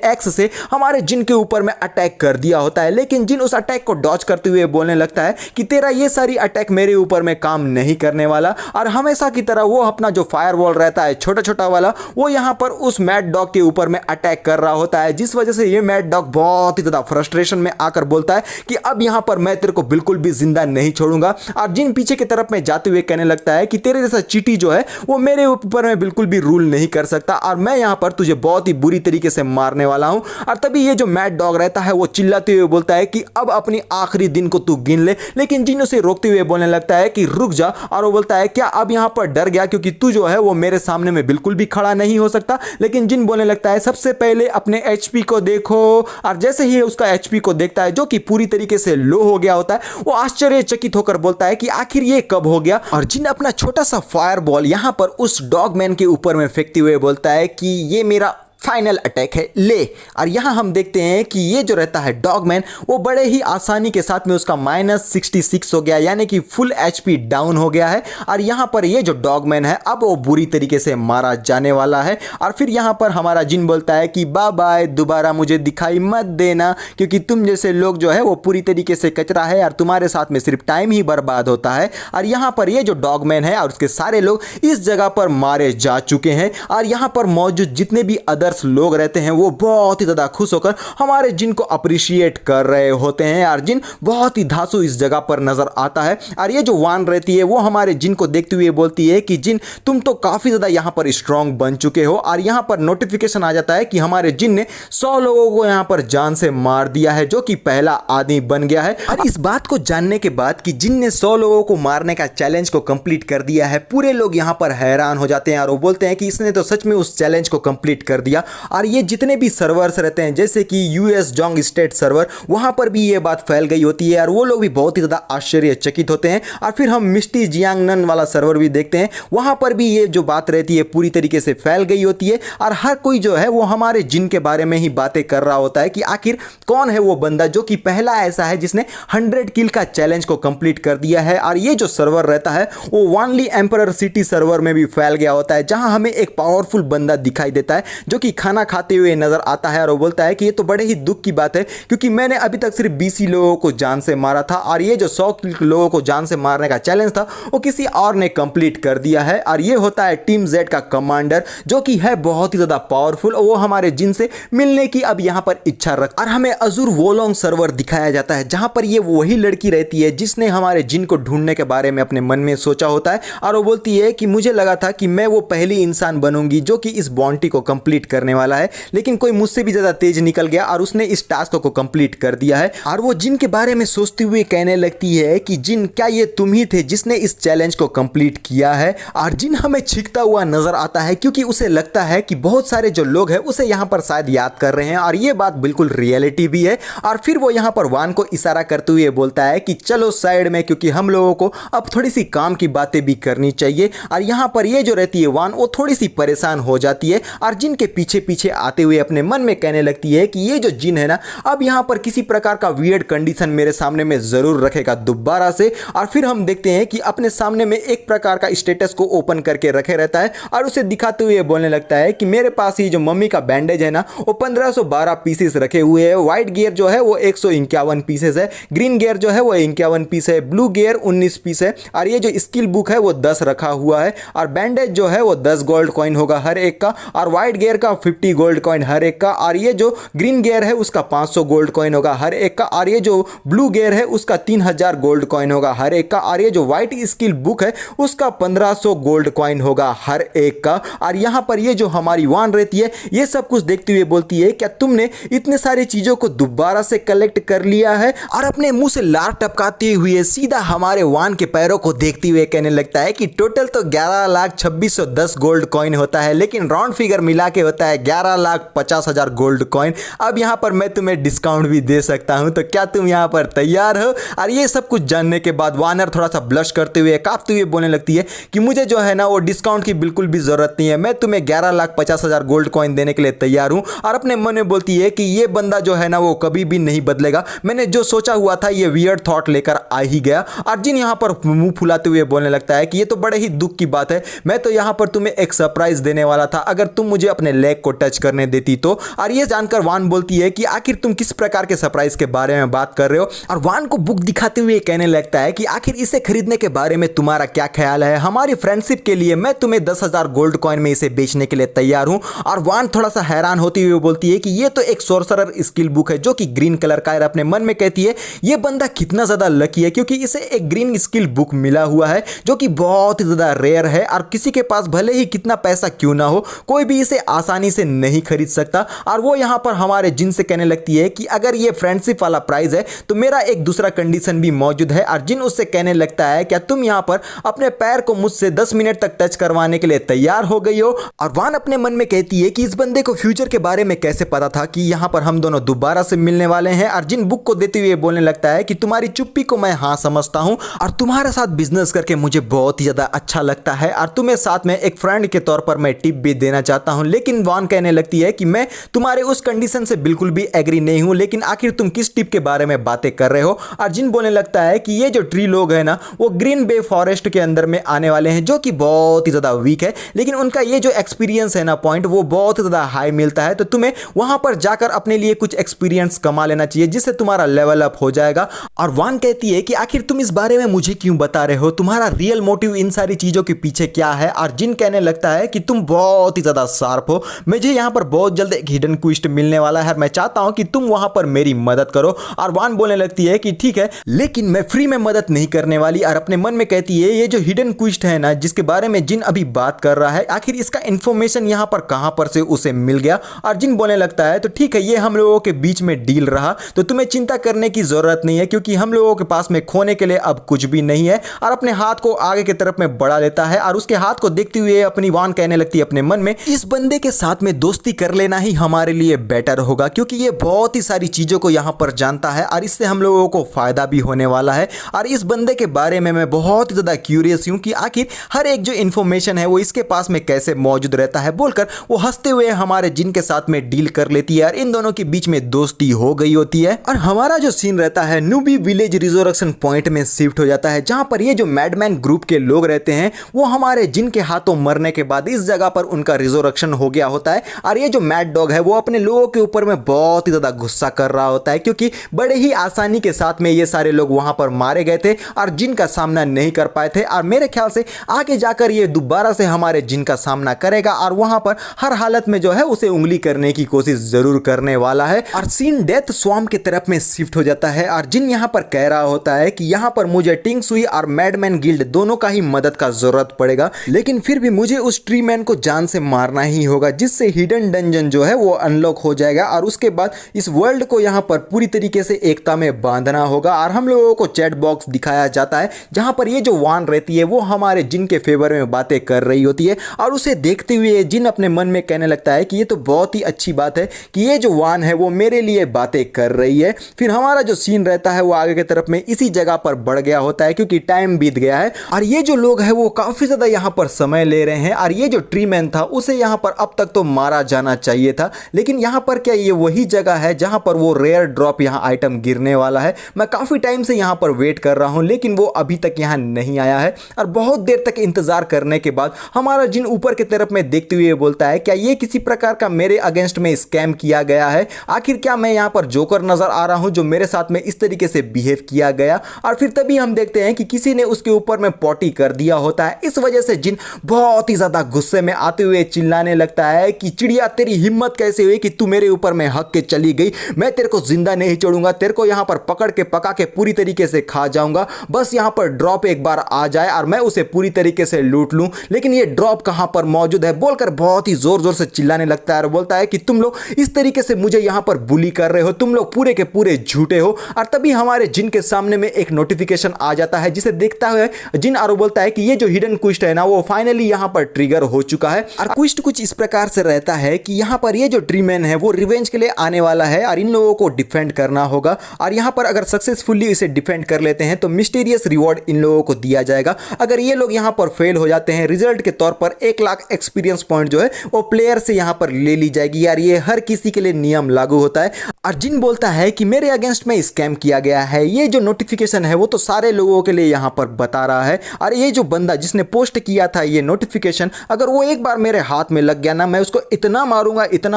एक्स से हमारे जिन के ऊपर में अटैक कर दिया होता है, लेकिन जिन उस अटैक को डॉज करते हुए बोलने लगता है कि तेरा ये सारी अटैक मेरे ऊपर में काम नहीं करने वाला। और हमेशा की तरह वो अपना जो फायरवॉल रहता है छोटा छोटा वाला वो यहां पर उस मैड डॉग के ऊपर में अटैक कर रहा होता है, जिस वजह से ये मैड डॉग बहुत ही ज्यादा फ्रस्ट्रेशन में आकर बोलता है कि अब यहां पर मैं तेरे को बिल्कुल भी जिंदा नहीं छोड़ूंगा। और जिन पीछे की तरफ में जाते हुए कहने लगता है कि तेरे जैसा चीटी जो है वो मेरे ऊपर में बिल्कुल भी रूल नहीं कर सकता और मैं यहां पर तुझे बहुत ही बुरी तरीके से मारने वाला हूं। और तभी ये जो मैड डॉग रहता है वो चिल्लाते हुए बोलता है कि अब अपनी आखिरी दिन को तू गिन ले, लेकिन जिन उसे रोकते हुए बोलने लगता है कि रुक जा। और वो बोलता है क्या अब यहां पर डर गया क्योंकि तू जो है वो मेरे सामने में बिल्कुल भी खड़ा नहीं हो सकता। लेकिन जिन बोलने लगता है सबसे पहले अपने एचपी को देखो। और जैसे ही उसका एचपी को देखता है जो कि पूरी तरीके से लो हो गया होता है वो आश्चर्यचकित होकर बोलता है कि आखिर ये कब हो गया। और जिन अपना छोटा सा फायरबॉल यहां पर उस डॉगमैन के ऊपर में फेंकते हुए बोलता है कि ये मेरा फाइनल अटैक है, ले। और यहां हम देखते हैं कि ये जो रहता है डॉगमैन वो बड़े ही आसानी के साथ में उसका -66 हो गया, यानी कि फुल एचपी डाउन हो गया है। और यहां पर ये जो डॉगमैन है अब वो बुरी तरीके से मारा जाने वाला है। और फिर यहां पर हमारा जिन बोलता है कि बाय बाय, दोबारा मुझे दिखाई मत देना क्योंकि तुम जैसे लोग जो है वो पूरी तरीके से कचरा है और तुम्हारे साथ में सिर्फ टाइम ही बर्बाद होता है। और यहां पर ये जो डॉगमैन है और उसके सारे लोग इस जगह पर मारे जा चुके हैं। और यहां पर मौजूद जितने भी अदर लोग रहते हैं वो बहुत ही ज्यादा खुश होकर हमारे जिन को अप्रिशिएट कर रहे होते हैं। और जिन बहुत ही धांसू इस जगह पर नजर आता है। और ये जो वान रहती है वो हमारे जिन को देखते हुए बोलती है कि जिन तुम तो काफी ज्यादा यहां पर स्ट्रांग बन चुके हो। और यहां पर नोटिफिकेशन आ जाता है कि हमारे जिन ने 100 लोगों को यहां पर जान से मार दिया है, जो कि पहला आदमी बन गया है। और इस बात को जानने के बाद कि जिन ने 100 लोगों को मारने का चैलेंज को कंप्लीट कर दिया है, पूरे लोग यहां पर हैरान हो जाते हैं और वो बोलते हैं कि इसने तो सच में उस चैलेंज को कंप्लीट कर दिया। और ये जितने भी सर्वर्स रहते हैं जैसे कि यूएस जोंग स्टेट सर्वर, वहां पर भी ये बात फैल गई होती है और वो लोग भी बहुत ही ज्यादा आश्चर्यचकित होते हैं। और फिर हम मिस्टी जियांगनन वाला सर्वर भी देखते हैं, वहां पर भी ये जो बात रहती है पूरी तरीके से फैल गई होती है। और हर कोई जो है वो हमारे जिन के बारे में ही बातें कर रहा होता है कि आखिर कौन है वो बंदा जो कि पहला ऐसा है जिसने 100 किल का चैलेंज को कंप्लीट कर दिया है। और ये जो सर्वर रहता है वो वानली एम्परर सिटी सर्वर में भी फैल गया होता है, जहां हमें एक पावरफुल बंदा दिखाई देता है जो कि खाना खाते हुए नजर आता है। और वो बोलता है कि ये तो बड़े ही दुख की बात है क्योंकि मैंने अभी तक सिर्फ 20 लोगों को जान से मारा था और ये जो 100 लोगों को जान से मारने का चैलेंज था वो किसी और ने कंप्लीट कर दिया है। और ये होता है टीम जेड का कमांडर जो कि है बहुत ही ज्यादा पावरफुल और वो हमारे जिन से मिलने की अब यहां पर इच्छा रख। और हमें अजूर वोलोंग सर्वर दिखाया जाता है जहां पर ये वही लड़की रहती है जिसने हमारे जिन को ढूंढने के बारे में अपने मन में सोचा होता है। और वो बोलती है कि मुझे लगा था कि मैं वो पहली इंसान बनूंगी जो कि इस बॉन्टी को कंप्लीट करने वाला है, लेकिन कोई मुझसे भी ज्यादा तेज निकल गया और उसने इस टास्क को कंप्लीट कर दिया है। और वो जिन के बारे में सोचते हुए कहने लगती है कि जिन क्या ये तुम ही थे जिसने इस चैलेंज को कंप्लीट किया है। और जिन हमें छिकता हुआ नजर आता है क्योंकि उसे लगता है कि बहुत सारे जो लोग हैं उसे यहां पर शायद याद कर रहे हैं और ये बात बिल्कुल रियलिटी भी है। और फिर वो यहां पर वान को इशारा करते हुए बोलता है कि चलो साइड में, क्योंकि हम लोगों को अब थोड़ी सी काम की बातें भी करनी चाहिए। और यहां पर ये जो रहती है वान वो थोड़ी सी परेशान हो जाती है और जिन के पीछे पीछे आते हुए अपने मन में कहने लगती है कि ये जो जिन है ना अब यहां पर किसी प्रकार का वियर्ड कंडीशन मेरे सामने में जरूर रखेगा दोबारा से। और फिर हम देखते हैं कि अपने सामने में एक प्रकार का स्टेटस को ओपन करके रखे रहता है और उसे दिखाते हुए बोलने लगता है कि मेरे पास ये जो मम्मी का बैंडेज है ना वो 1512 पीसेस रखे हुए हैं, व्हाइट गियर जो है वो 151 पीसेस है, ग्रीन गियर जो है वो 51 पीस है, ब्लू गियर 19 पीस है और ये जो स्किल बुक है वो 10 रखा हुआ है। और बैंडेज जो है वो 10 गोल्ड कॉइन होगा हर एक का और व्हाइट गियर का 50 गोल्ड कॉइन हर एक का और ये जो ग्रीन गियर है उसका 500 गोल्ड कॉइन होगा हर एक का और ये जो ब्लू गियर है उसका 3000 गोल्ड कॉइन होगा हर एक का और ये जो व्हाइट स्किल बुक है उसका 1500 गोल्ड कॉइन होगा हर एक का। और यहां पर ये जो हमारी वान रहती है ये सब कुछ देखते हुए बोलती है क्या तुमने इतने सारी चीजों को दोबारा से कलेक्ट कर लिया है। और अपने मुंह से लार टपकाते हुए सीधा हमारे वान के पैरों को देखते हुए कहने लगता है कि टोटल तो 11,26,10 गोल्ड कॉइन होता है, लेकिन राउंड फिगर मिला के होता बोलता है 11,50,000 गोल्ड कॉइन। अब यहाँ पर मैं तुम्हें डिस्काउंट भी दे सकता हूँ, तो क्या तुम यहाँ पर तैयार हो? और ये सब कुछ जानने के बाद वार्नर थोड़ा सा ब्लश करते हुए, कांपते हुए बोलने लगती है कि मुझे जो है ना वो डिस्काउंट की बिल्कुल भी जरूरत नहीं है, मैं तुम्हें 11,50,000 गोल्ड कॉइन देने के लिए तैयार हूँ। और अपने मन में बोलती है कि ये बंदा जो है ना वो कभी भी नहीं बदलेगा, मैंने जो सोचा हुआ था ये वियर्ड थॉट लेकर आ ही गया। और जिन यहाँ पर मुंह फुलाते हुए बोलने लगता है कि ये तो बड़े ही दुख की बात है, मैं तो यहाँ पर तुम्हें एक सरप्राइज देने वाला था अगर तुम मुझे अपने लेग को टच करने देती तो। और ये जानकर वान बोलती है कि आखिर तुम किस प्रकार के सरप्राइज के बारे में बात कर रहे हो। और वान को बुक दिखाते हुए कहने लगता है कि आखिर इसे खरीदने के बारे में तुम्हारा क्या ख्याल है, हमारी फ्रेंडशिप के लिए मैं तुम्हें 10,000 गोल्ड कॉइन में इसे बेचने के लिए तैयार हूं। और वान थोड़ा सा हैरान होती हुई बोलती है कि ये तो एक सोर्सरर स्किल बुक है जो कि ग्रीन कलर का है। अपने मन में कहती है ये बंदा कितना ज्यादा लकी है क्योंकि इसे एक ग्रीन स्किल बुक मिला हुआ है जो कि बहुत ही ज्यादा रेयर है और किसी के पास भले ही कितना पैसा क्यों ना हो कोई भी इसे आसानी से नहीं खरीद सकता। और वो यहां पर हमारे जिन से कहने लगती है कि अगर ये फ्रेंडशिप वाला प्राइस है तो मेरा एक दूसरा कंडीशन भी मौजूद है। और जिन उससे कहने लगता है क्या तुम यहां पर अपने पैर को मुझसे 10 मिनट तक टच करवाने के लिए तैयार हो गई हो। और वान अपने मन में कहती है कि इस बंदे को फ्यूचर के बारे में कैसे पता था कि यहां पर हम दोनों दोबारा से मिलने वाले हैं। और जिन बुक को देते हुए बोलने लगता है कि तुम्हारी चुप्पी को मैं हाँ समझता हूं और तुम्हारे साथ बिजनेस करके मुझे बहुत ही ज्यादा अच्छा लगता है और तुम्हें साथ में एक फ्रेंड के तौर पर मैं टिप भी देना चाहता हूं। लेकिन वान कहने लगती है कि मैं तुम्हारे उस कंडीशन से बिल्कुल भी एग्री नहीं हूं, लेकिन आखिर तुम किस टिप के बारे में बातें कर रहे हो। और जिन बोलने लगता है कि ये जो ट्री लोग हैं ना वो ग्रीन बे फॉरेस्ट के अंदर में आने वाले हैं जो कि बहुत ही ज्यादा वीक है, लेकिन उनका ये जो एक्सपीरियंस है ना पॉइंट वो बहुत ही ज्यादा हाई मिलता है, तो तुम्हें वहां पर जाकर अपने लिए कुछ एक्सपीरियंस कमा लेना चाहिए जिससे तुम्हारा लेवल अप हो जाएगा। और वान कहती है कि आखिर तुम इस बारे में मुझे क्यों बता रहे हो, तुम्हारा रियल मोटिव इन सारी चीजों के पीछे क्या है। और जिन कहने लगता है कि तुम बहुत ही ज्यादा शार्प हो, मुझे यहां पर बहुत जल्द एक हिडन क्विस्ट मिलने वाला है, मैं चाहता हूं कि तुम वहां पर मेरी मदद करो। और वान बोलने लगती है कि ठीक है लेकिन मैं फ्री में मदद नहीं करने वाली। और अपने मन में कहती है ये जो हिडन क्विस्ट है ना जिसके बारे में जिन अभी बात कर रहा है आखिर इसका इंफॉर्मेशन यहां पर कहां पर से उसे मिल गया। और जिन बोलने लगता है तो ठीक है ये हम लोगों के बीच में डील रहा तो तुम्हें चिंता करने की जरूरत नहीं है क्योंकि हम लोगों के पास में खोने के लिए अब कुछ भी नहीं है। और अपने हाथ को आगे की तरफ में बढ़ा लेता है और उसके हाथ को देखते हुए अपनी वान कहने लगती है अपने मन में इस बंदे के साथ में दोस्ती कर लेना ही हमारे लिए बेटर होगा क्योंकि ये बहुत ही सारी चीजों को यहां पर जानता है और इससे हम लोगों को फायदा भी होने वाला है। और इस बंदे के बारे में मैं बहुत ही ज्यादा क्यूरियस हूं कि आखिर हर एक जो इन्फॉर्मेशन है वो इसके पास में कैसे मौजूद रहता है बोलकर वो हंसते हुए हमारे जिन के साथ में डील कर लेती है और इन दोनों के बीच में दोस्ती हो गई होती है। और हमारा जो सीन रहता है नूबी विलेज रिजर्वेशन पॉइंट में शिफ्ट हो जाता है जहां पर ये जो मैडमैन ग्रुप के लोग रहते हैं वो हमारे जिन के हाथों मरने के बाद इस जगह पर उनका रिजर्वेशन हो गया होता है। और ये जो मैड डॉग है वो अपने लोगों के ऊपर में बहुत ही ज्यादा गुस्सा कर रहा होता है क्योंकि बड़े ही आसानी के साथ में ये सारे लोग वहां पर मारे गए थे और जिन का सामना नहीं कर पाए थे। और मेरे ख्याल से आगे जाकर ये दोबारा से हमारे जिन का सामना करेगा और वहां पर हर हालत में जो है उसे उंगली करने की कोशिश जरूर करने वाला है। और सीन डेथ स्वाम की तरफ में शिफ्ट हो जाता है और जिन यहां पर कह रहा होता है कि यहां पर मुझे टिंग सुई और मैडमैन गिल्ड दोनों का ही मदद का जरूरत पड़ेगा, लेकिन फिर भी मुझे उस ट्री मैन को जान से मारना ही होगा जिससे हिडन डंजन जो है वो अनलॉक हो जाएगा और उसके बाद इस वर्ल्ड को यहां पर पूरी तरीके से एकता में बांधना होगा। और हम लोगों को चैट बॉक्स दिखाया जाता है जहां पर ये जो वान रहती है वो हमारे जिन के फेवर में बातें कर रही होती है और उसे देखते हुए जिन अपने मन में कहने लगता है कि ये तो बहुत ही अच्छी बात है कि ये जो वान है वो मेरे लिए बातें कर रही है। फिर हमारा जो सीन रहता है वो आगे की तरफ में इसी जगह पर बढ़ गया होता है क्योंकि टाइम बीत गया है और ये जो लोग हैं वो काफी ज्यादा यहाँ पर समय ले रहे हैं। और ये जो ट्री मैन था उसे यहाँ पर अब तक तो मारा जाना चाहिए था, लेकिन यहाँ पर क्या ये वही जगह है जहाँ पर वो रेयर ड्रॉप यहाँ आइटम गिरने वाला है। मैं काफी टाइम से यहाँ पर वेट कर रहा हूँ लेकिन वो अभी तक यहाँ नहीं आया है। और बहुत देर तक इंतजार करने के बाद हमारा जिन ऊपर की तरफ में देखते हुए बोलता है क्या ये किसी प्रकार का मेरे अगेंस्ट में स्कैम किया गया है, आखिर क्या मैं यहाँ पर जोकर नजर आ रहा हूँ जो मेरे साथ में इस तरीके से बिहेव किया गया। और फिर तभी हम देखते हैं कि किसी ने उसके ऊपर में पॉटी कर दिया होता है। इस वजह से जिन बहुत ही ज्यादा गुस्से में आते हुए चिल्लाने लगता है कि चिड़िया तेरी हिम्मत कैसे हुई कि तू मेरे ऊपर में हक के चली गई, मैं तेरे को जिंदा नहीं छोड़ूंगा, तेरे को यहाँ पर पकड़ के पका के पूरी तरीके से खा जाऊंगा, बस यहाँ पर ड्रॉप एक बार आ जाए और मैं उसे पूरी तरीके से लूट लूं, लेकिन ये ड्रॉप कहां पर मौजूद है बोलकर बहुत ही जोर जोर से चिल्लाने लगता है और बोलता है कि तुम लोग इस तरीके से मुझे यहाँ पर बुली कर रहे हो, तुम लोग पूरे के पूरे झूठे हो। और तभी हमारे जिन के सामने में एक नोटिफिकेशन आ जाता है जिसे देखता हुए जिन आरो बोलता है कि ये जो हिडन क्विस्ट है ना वो फाइनली यहाँ पर ट्रिगर हो चुका है। और क्विस्ट कुछ इस प्रकार से रहता है कि यहाँ पर ये जो ट्री मैन है वो रिवेंज के लिए आने वाला है और इन लोगों को डिफेंड करना होगा, और यहाँ पर अगर सक्सेसफुली इसे डिफेंड कर लेते हैं तो मिस्टीरियस रिवॉर्ड इन लोगों को दिया जाएगा। अगर ये लोग यहाँ पर फेल हो जाते हैं, रिजल्ट के तौर पर 1 लाख एक्सपीरियंस पॉइंट जो है वो प्लेयर से यहाँ पर ले ली जाएगी। यार ये हर किसी के लिए नियम लागू होता है। और जिन बोलता है कि मेरे अगेंस्ट में स्कैम किया गया है, ये जो नोटिफिकेशन है वो तो सारे लोगों के लिए यहाँ पर बता रहा है। और ये जो बंदा जिसने पोस्ट किया था ये नोटिफिकेशन, अगर वो एक बार मेरे हाथ में लग गया ना, मैं उसको इतना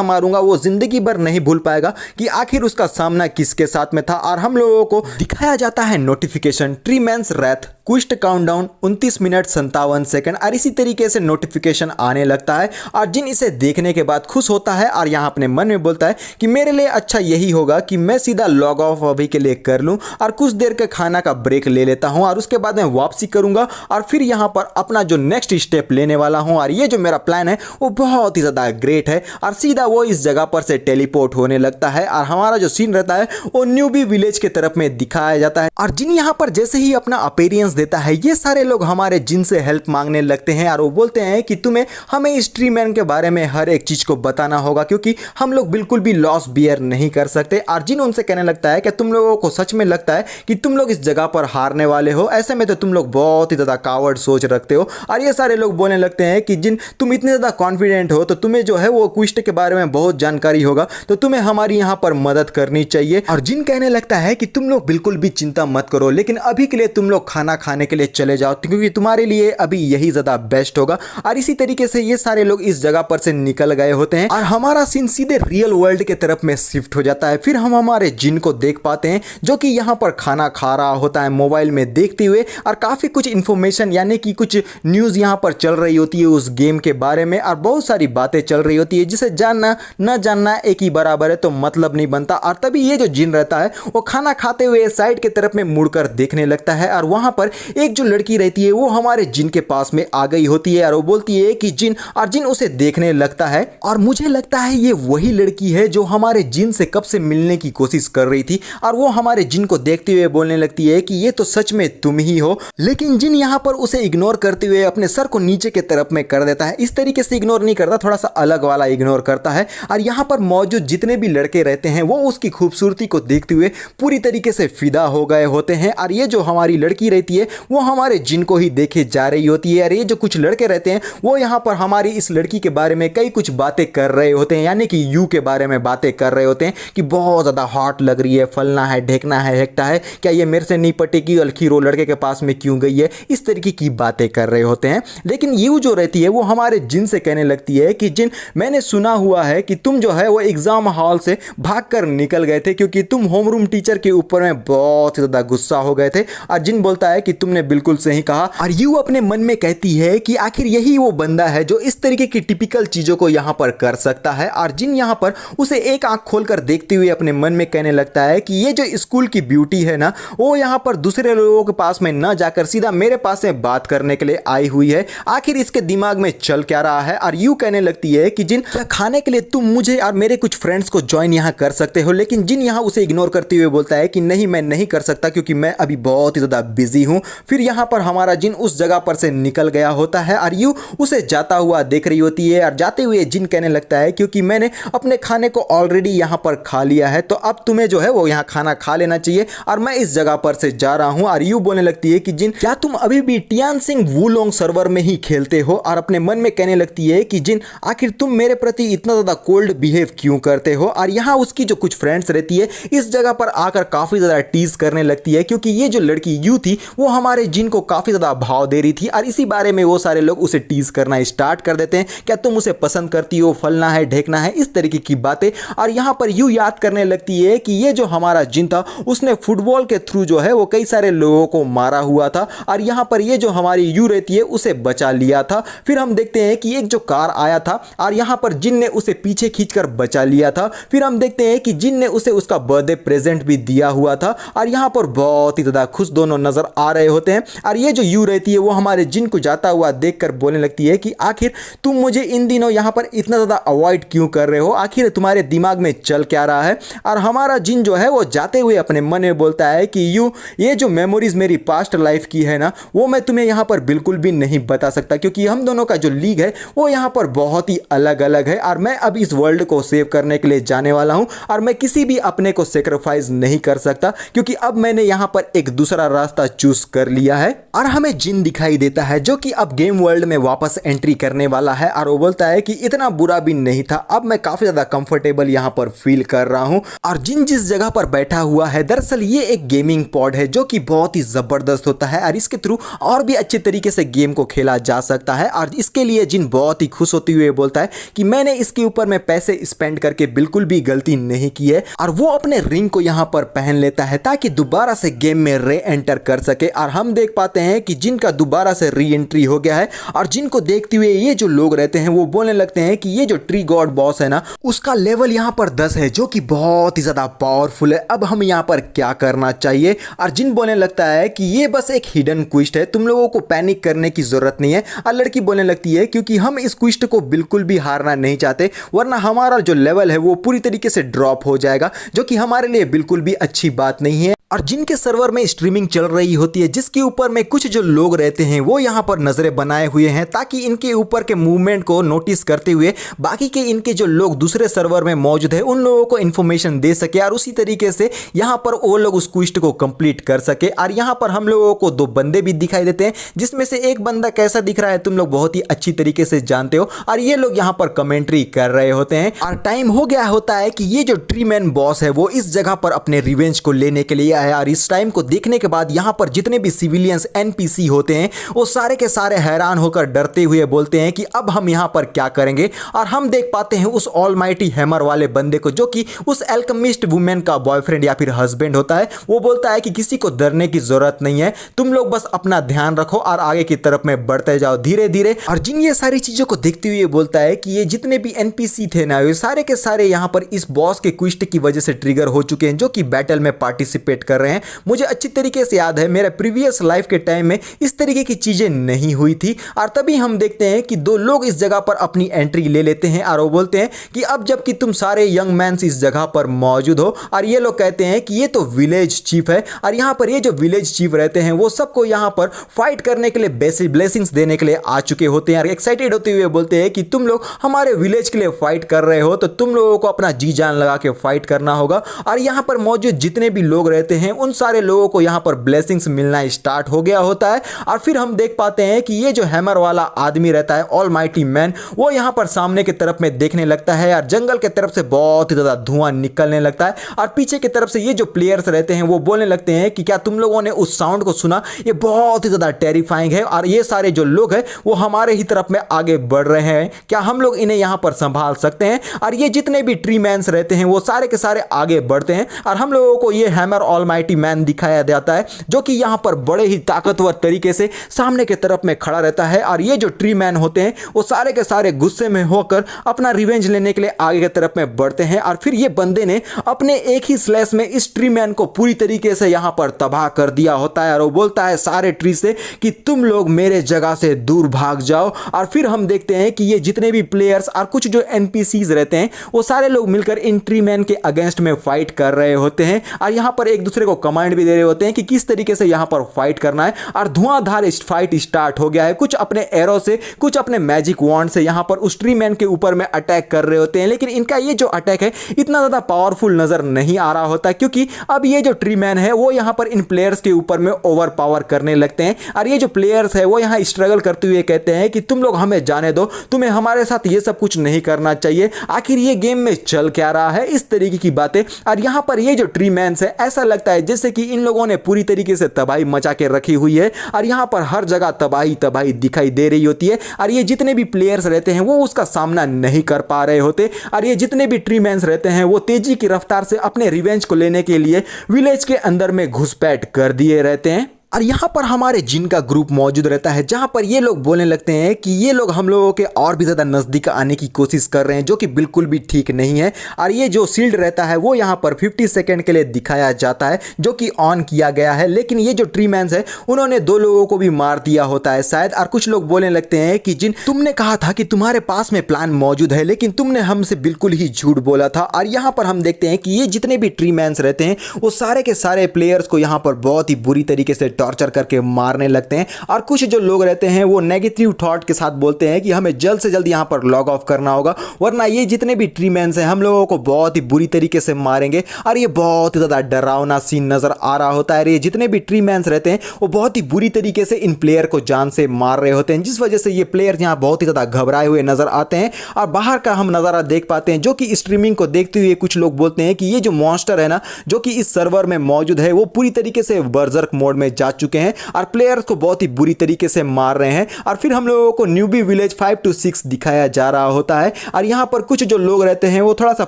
मारूंगा वो जिंदगी भर नहीं भूल पाएगा कि आखिर उसका सामना किसके साथ में था। और हम लोगों को दिखाया जाता है notification tree man's wrath quest countdown 29 minute 57 second, और इसी तरीके से नोटिफिकेशन आने लगता है। और जिन इसे देखने के बाद खुश होता है और यहाँ अपने मन में बोलता है कि मेरे लिए अच्छा यही होगा कि मैं सीधा लॉग ऑफ अभी के लिए कर लूँ और कुछ देर के खाना का ब्रेक ले लेता हूँ, और उसके बाद मैं वापसी करूँगा और फिर यहाँ पर अपना जो नेक्स्ट स्टेप लेने वाला हूँ। और ये जो मेरा प्लान है वो बहुत ही ज़्यादा ग्रेट है। और सीधा वो इस जगह पर से टेलीपोर्ट होने लगता है और हमारा जो सीन रहता है वो न्यूबी विलेज के तरफ में दिखाया जाता है। और जिन यहाँ पर जैसे ही अपना अपीयरेंस देता है, ये सारे लोग हमारे जिन से हेल्प मांगने लगते हैं और वो बोलते हैं कि तुम्हें हमें इस ट्री मैन के बारे में हर एक चीज को बताना होगा, क्योंकि हम लोग बिल्कुल भी लॉस बियर नहीं कर सकते। और जिन उनसे कहने लगता है कि तुम लोगों को सच में लगता है कि तुम लोग इस जगह पर हारने वाले हो, ऐसे में तो तुम लोग बहुत ही ज्यादा कावर्ड सोच रखते हो। और ये सारे लोग बोलने लगते हैं कि जिन तुम इतने ज्यादा कॉन्फिडेंट हो तो तुम्हें जो है वो क्विस्ट के बारे में बहुत जानकारी होगा, तो तुम्हें हमारी यहाँ पर मदद करनी चाहिए। और जिन कहने लगता है कि तुम लोग बिल्कुल भी चिंता मत करो, लेकिन अभी के लिए तुम लोग खाना खाने के लिए चले जाओ, क्योंकि तुम्हारे लिए अभी यही ज्यादा बेस्ट होगा। और इसी तरीके से ये सारे लोग इस जगह पर से निकल गए होते हैं और हमारा सीन सीधे रियल वर्ल्ड के तरफ में शिफ्ट हो जाता है। फिर हम हमारे जिन को देख पाते हैं जो कि यहाँ पर खाना खा रहा होता है मोबाइल में देखते हुए, और काफी कुछ इंफॉर्मेशन यानी कि कुछ न्यूज यहाँ पर चल रही होती है उस गेम के बारे में, और बहुत सारी बातें चल रही होती है जिसे जानना न जानना एक ही बराबर है, तो मतलब नहीं बनता। और तभी ये जो जिन रहता है वो खाना खाते हुए साइड के तरफ में मुड़कर देखने लगता है, और वहां पर एक जो लड़की रहती है वो हमारे जिन के पास में आ गई होती है और वो बोलती है कि जिन, और जिन उसे देखने लगता है। और मुझे लगता है ये वही लड़की है जो हमारे जिन से कब से मिलने की कोशिश कर रही थी, और वो हमारे जिन को देखते हुए बोलने लगती है कि ये तो सच में तुम ही हो। लेकिन जिन यहाँ पर उसे इग्नोर करते हुए अपने सर को नीचे के तरफ में कर देता है। इस तरीके से इग्नोर नहीं करता, थोड़ा सा अलग वाला इग्नोर करता है। और यहाँ पर मौजूद जितने भी लड़के रहते हैं वो उसकी खूबसूरती को देखते हुए पूरी तरीके से फिदा हो गए होते हैं। और ये जो हमारी लड़की रहती है वो हमारे जिन को ही देखे जा रही होती है, और ये जो कुछ लड़के रहते हैं वो यहाँ पर हमारी इस लड़की के बारे में कई कुछ बातें कर रहे होते हैं, यानी कि यू के बारे में बातें कर रहे होते हैं कि बहुत ज़्यादा हॉट लग रही है, फलना है, ढेकना है, हेकटा है, क्या ये मेरे से नहीं पटेगी, अलखी रो लड़के के पास में क्यों गई है, इस तरीके की बातें कर रहे होते हैं। लेकिन यू जो रहती है वो हमारे जिन से कहने लगती है कि जिन, मैंने सुना हुआ है कि तुम जो है वो एग्जाम हॉल से भागकर निकल गए थे क्योंकि तुम होमरूम टीचर के ऊपर में बहुत ज़्यादा गुस्सा हो गए थे। और जिन बोलता है कि तुमने बिल्कुल सही कहा। और यू अपने मन में कहती है कि आखिर यही वो बंदा है जो इस तरीके की टिपिकल चीज़ों को यहाँ पर कर सकता है। और जिन यहाँ पर उसे एक आंख खोलकर देखते हुए अपने मन में कहने लगता है कि ये जो स्कूल की ब्यूटी है ना, वो यहाँ पर दूसरे लोगों के पास में न जाकर सीधा मेरे पास में बात करने के लिए आई हुई है, आखिर इसके दिमाग में चल क्या रहा है। और यू कहने लगती है कि जिन, क्या खाने के लिए तुम मुझे और मेरे कुछ फ्रेंड्स को ज्वाइन यहाँ कर सकते हो। लेकिन जिन यहाँ उसे इग्नोर करते हुए बोलता है कि नहीं, मैं नहीं कर सकता क्योंकि मैं अभी बहुत ही ज़्यादा बिजी हूँ। फिर यहाँ पर हमारा जिन उस जगह पर से निकल गया होता है और यू उसे जाता हुआ देख रही होती है। और जाते हुए जिन कहने लगता है क्योंकि मैंने अपने खाने को ऑलरेडी यहाँ पर खा लिया है, तो अब तुम्हें जो है वो यहाँ खाना खा लेना चाहिए और मैं इस जगह पर से जा रहा हूँ। और यू बोलने लगती है कि जिन, क्या तुम अभी भी टियानसिंग वुलोंग सर्वर में ही खेलते हो। और अपने मन में कहने लगती है कि जिन, आखिर तुम मेरे प्रति इतना ज़्यादा कोल्ड बिहेव क्यों करते हो। और यहाँ उसकी जो कुछ फ्रेंड्स रहती है इस जगह पर आकर काफ़ी ज़्यादा टीज करने लगती है, क्योंकि ये जो लड़की यू थी वो हमारे जिन को काफ़ी ज़्यादा भाव दे रही थी। और इसी बारे में वो सारे लोग उसे टीज करना स्टार्ट कर देते हैं, क्या तुम उसे पसंद करती हो, फलना है, ढेकना है, इस तरीके की बातें। और यहाँ पर यू याद करने लगती है कि ये जो हमारा जिन था उसने फुटबॉल के थ्रू जो है वो कई सारे लोगों को मारा हुआ था, और यहाँ पर ये जो हमारी यू रहती है उसे बचा लिया था। फिर हम देखते हैं कि एक जो कार आया था और यहाँ पर जिन ने उसे पीछे खींचकर बचा लिया था। फिर हम देखते हैं कि जिन ने उसे उसका बर्थडे प्रेजेंट भी दिया हुआ था, और यहाँ पर बहुत ही ज़्यादा खुश दोनों नजर आ रहे होते हैं। और ये जो यू रहती है वो हमारे जिन को जाता हुआ देखकर बोलने लगती है कि आखिर तुम मुझे इन दिनों यहाँ पर इतना ज़्यादा अवॉइड क्यों कर रहे हो, आखिर तुम्हारे दिमाग में चल क्या रहा है। और हमारा जिन जो है वो जाते हुए अपने मन में बोलता है कि यू, ये जो मेमोरीज मेरी पास्ट लाइफ की है ना, वो मैं तुम्हें यहाँ पर बिल्कुल भी नहीं बता सकता, क्योंकि हम दोनों का जो लीग है वो यहाँ पर बहुत बहुत ही अलग अलग है और मैं अब इस वर्ल्ड को सेव करने के लिए जाने वाला हूं और मैं किसी भी अपने को सेक्रीफाइस नहीं कर सकता क्योंकि अब मैंने यहां पर एक दूसरा रास्ता चूज कर लिया है। और हमें जिन दिखाई देता है जो कि अब गेम वर्ल्ड में वापस एंट्री करने वाला है और वो बोलता है कि इतना बुरा भी नहीं था, अब मैं काफी ज्यादा कंफर्टेबल यहां पर फील कर रहा हूं। और जिन जिस जगह पर बैठा हुआ है दरअसल ये एक गेमिंग पॉड है जो कि बहुत ही जबरदस्त होता है और इसके थ्रू और भी अच्छे तरीके से गेम को खेला जा सकता है। और इसके लिए जिन बहुत ही खुश होते हुए बोलता है कि मैंने इसके ऊपर में पैसे स्पेंड करके बिल्कुल भी गलती नहीं की है और वो अपने रिंग को यहां पर पहन लेता है ताकि दोबारा से गेम में रे एंटर कर सके। और हम देख पाते हैं कि जिनका दोबारा से री एंट्री हो गया है और जिनको देखते हुए ये जो लोग रहते हैं वो बोलने लगते हैं कि ये जो ट्री गॉड बॉस है ना उसका लेवल यहां पर 10 है जो कि बहुत ही ज्यादा पावरफुल है, अब हम यहां पर क्या करना चाहिए। और जिन बोलने लगता है कि ये बस एक हिडन क्विस्ट है, तुम लोगों को पैनिक करने की जरूरत नहीं है। और लड़की बोलने लगती है क्योंकि हम इस क्विस्ट को बिल्कुल भी हारना नहीं चाहते वरना हमारा जो लेवल है वो पूरी तरीके से ड्रॉप हो जाएगा जो कि हमारे लिए बिल्कुल भी अच्छी बात नहीं है। और जिनके सर्वर में स्ट्रीमिंग चल रही होती है जिसके ऊपर में कुछ जो लोग रहते हैं वो यहाँ पर नजरें बनाए हुए हैं ताकि इनके ऊपर के मूवमेंट को नोटिस करते हुए बाकी के इनके जो लोग दूसरे सर्वर में मौजूद है उन लोगों को इन्फॉर्मेशन दे सके और उसी तरीके से यहाँ पर वो लोग उस क्विस्ट को कंप्लीट कर सके। और यहाँ पर हम लोगों को दो बंदे भी दिखाई देते हैं जिसमें से एक बंदा कैसा दिख रहा है तुम लोग बहुत ही अच्छी तरीके से जानते हो और ये लोग यहाँ पर कमेंट्री कर रहे होते हैं। और टाइम हो गया होता है कि ये जो ट्री मैन बॉस है वो इस जगह पर अपने रिवेंज को लेने के लिए आया और इस टाइम को देखने के बाद यहां पर जितने भी सिविलियंस एनपीसी होते हैं वो सारे के सारे हैरान होकर डरते हुए बोलते हैं कि अब हम यहां पर क्या करेंगे। और हम देख पाते हैं उस ऑलमाइटी हैमर वाले बंदे को जो कि उस एल्केमिस्ट वुमेन का बॉयफ्रेंड या फिर हस्बैंड होता है। वो बोलता है कि किसी को डरने की जरूरत नहीं है, तुम लोग बस अपना ध्यान रखो और आगे की तरफ में बढ़ते जाओ धीरे धीरे। और जिन ये सारी चीजों को देखते हुए बोलता है कि ये जितने भी एनपीसी थे ना ये सारे के सारे यहां पर इस बॉस के क्विस्ट की वजह से ट्रिगर हो चुके हैं जो कि बैटल में पार्टिसिपेट कर रहे हैं। मुझे अच्छी तरीके से याद है मेरे प्रीवियस लाइफ के टाइम में इस तरीके की चीजें नहीं हुई थी। और तभी हम देखते हैं कि दो लोग इस जगह पर अपनी एंट्री ले लेते हैं और वो बोलते हैं कि अब जबकि तुम सारे यंग मैन्स इस जगह पर मौजूद हो और ये लोग कहते हैं कि ये तो विलेज चीफ है और यहाँ पर ये जो विलेज चीफ रहते हैं वो सबको यहाँ पर फाइट करने के लिए बेसिक ब्लेसिंग्स देने के लिए आ चुके होते हैं और एक्साइटेड होते हुए बोलते हैं कि तुम लोग हमारे विलेज के लिए फाइट कर रहे हो तो तुम लोगों को अपना जी जान लगा के फाइट करना होगा। और यहाँ पर मौजूद जितने भी लोग रहते हैं उन सारे लोगों को यहाँ पर ब्लेसिंग्स मिलना स्टार्ट हो गया होता है। और फिर हम देख पाते हैं कि ये जो हैमर वाला आदमी रहता है ऑलमाइटी मैन वो यहाँ पर सामने की तरफ में देखने लगता है और जंगल की तरफ से बहुत ही ज्यादा धुआं निकलने लगता है और पीछे की तरफ से ये जो प्लेयर्स रहते हैं वो बोलने लगते हैं कि क्या तुम लोगों ने उस साउंड को सुना, ये बहुत ही ज्यादा टेरिफाइंग है और ये सारे जो लोग हैं वो हमारे ही तरफ में आगे बढ़ रहे हैं, क्या हम लोग इन्हें यहाँ पर संभाल सकते हैं। और ये जितने भी ट्री मैन्स रहते हैं वो सारे के सारे आगे बढ़ते हैं और हम लोगों को ये हैमर ऑलमाइटी मैन दिखाया जाता है जो कि यहाँ पर बड़े ही ताकतवर तरीके से सामने की तरफ में खड़ा रहता है। और ये जो ट्री मैन होते हैं वो सारे के सारे गुस्से में होकर अपना रिवेंज लेने के लिए आगे की तरफ में बढ़ते हैं। और फिर ये बंदे ने अपने एक ही स्लैश में इस ट्री मैन को पूरी तरीके से यहाँ पर तबाह कर दिया होता है और वो बोलता है सारे ट्री से कि तुम लोग मेरे जगह से दूर भाग जाओ। और फिर हम देखते हैं कि ये जितने भी प्लेयर्स और कुछ जो एनपीसीज रहते हैं वो सारे लोग मिलकर इन ट्री मैन के अगेंस्ट में फाइट कर रहे होते हैं और यहाँ पर एक दूसरे को कमांड भी दे रहे होते हैं कि किस तरीके से यहाँ पर फाइट करना है। और धुआंधार फाइट स्टार्ट हो गया है, कुछ अपने एरो से कुछ अपने मैजिक वॉन्ड से यहाँ पर उस ट्री मैन के ऊपर में अटैक कर रहे होते हैं। लेकिन इनका ये जो अटैक है इतना ज्यादा पावरफुल नजर नहीं आ रहा होता क्योंकि अब ये जो ट्री मैन है वो यहाँ पर इन प्लेयर्स के ऊपर में ओवर पावर करने लगते हैं। और ये जो प्लेयर्स है वो यहाँ स्ट्रगल करते हुए कहते हैं कि तुम लोग हमें जाने दो, तुम्हें हमारे साथ ये सब कुछ नहीं करना चाहिए, आखिर ये गेम में चल क्या रहा है, इस तरीके की बातें। और यहाँ पर ये जो ट्री मैन है ऐसा लगता है जैसे कि इन लोगों ने पूरी तरीके से तबाही मचा के रखी हुई है और यहाँ पर हर जगह तबाही तबाही दिखाई दे रही होती है। और ये जितने भी प्लेयर्स रहते हैं वो उसका सामना नहीं कर पा रहे होते और ये जितने भी ट्री मैन्स रहते हैं वो तेजी की रफ्तार से अपने रिवेंज को लेने के लिए विलेज के अंदर में घुसपैठ कर दिए रहते हैं। और यहाँ पर हमारे जिन का ग्रुप मौजूद रहता है जहाँ पर ये लोग बोलने लगते हैं कि ये लोग हम लोगों के और भी ज़्यादा नज़दीक आने की कोशिश कर रहे हैं जो कि बिल्कुल भी ठीक नहीं है। और ये जो शील्ड रहता है वो यहाँ पर 50 सेकेंड के लिए दिखाया जाता है जो कि ऑन किया गया है, लेकिन ये जो ट्री मैन्स है उन्होंने 2 लोगों को भी मार दिया होता है शायद। और कुछ लोग बोलने लगते हैं कि जिन तुमने कहा था कि तुम्हारे पास में प्लान मौजूद है लेकिन तुमने हमसे बिल्कुल ही झूठ बोला था। और यहाँ पर हम देखते हैं कि ये जितने भी ट्री मैन्स रहते हैं वो सारे के सारे प्लेयर्स को यहाँ पर बहुत ही बुरी तरीके से टॉर्चर करके मारने लगते हैं। और कुछ जो लोग रहते हैं वो नेगेटिव थॉट के साथ बोलते हैं कि हमें जल्द से जल्द यहाँ पर लॉग ऑफ करना होगा, वरना ये जितने भी ट्री मैन्स हैं हम लोगों को बहुत ही बुरी तरीके से मारेंगे। और ये बहुत ही ज़्यादा डरावना सीन नज़र आ रहा होता है। ये जितने भी ट्री मैन्स रहते हैं वो बहुत ही बुरी तरीके से इन प्लेयर को जान से मार रहे होते हैं, जिस वजह से ये प्लेयर यहाँ बहुत ही ज़्यादा घबराए हुए नजर आते हैं। और बाहर का हम नज़ारा देख पाते हैं, जो कि स्ट्रीमिंग को देखते हुए कुछ लोग बोलते हैं कि ये जो मॉन्स्टर है ना, जो कि इस सर्वर में मौजूद है, वो पूरी तरीके से बर्जर्क मोड में जा चुके हैं और प्लेयर्स को बहुत ही बुरी तरीके से मार रहे हैं। और फिर हम लोगों को न्यूबी विलेज 5 to 6 दिखाया जा रहा होता है। और यहाँ पर कुछ जो लोग रहते हैं वो थोड़ा सा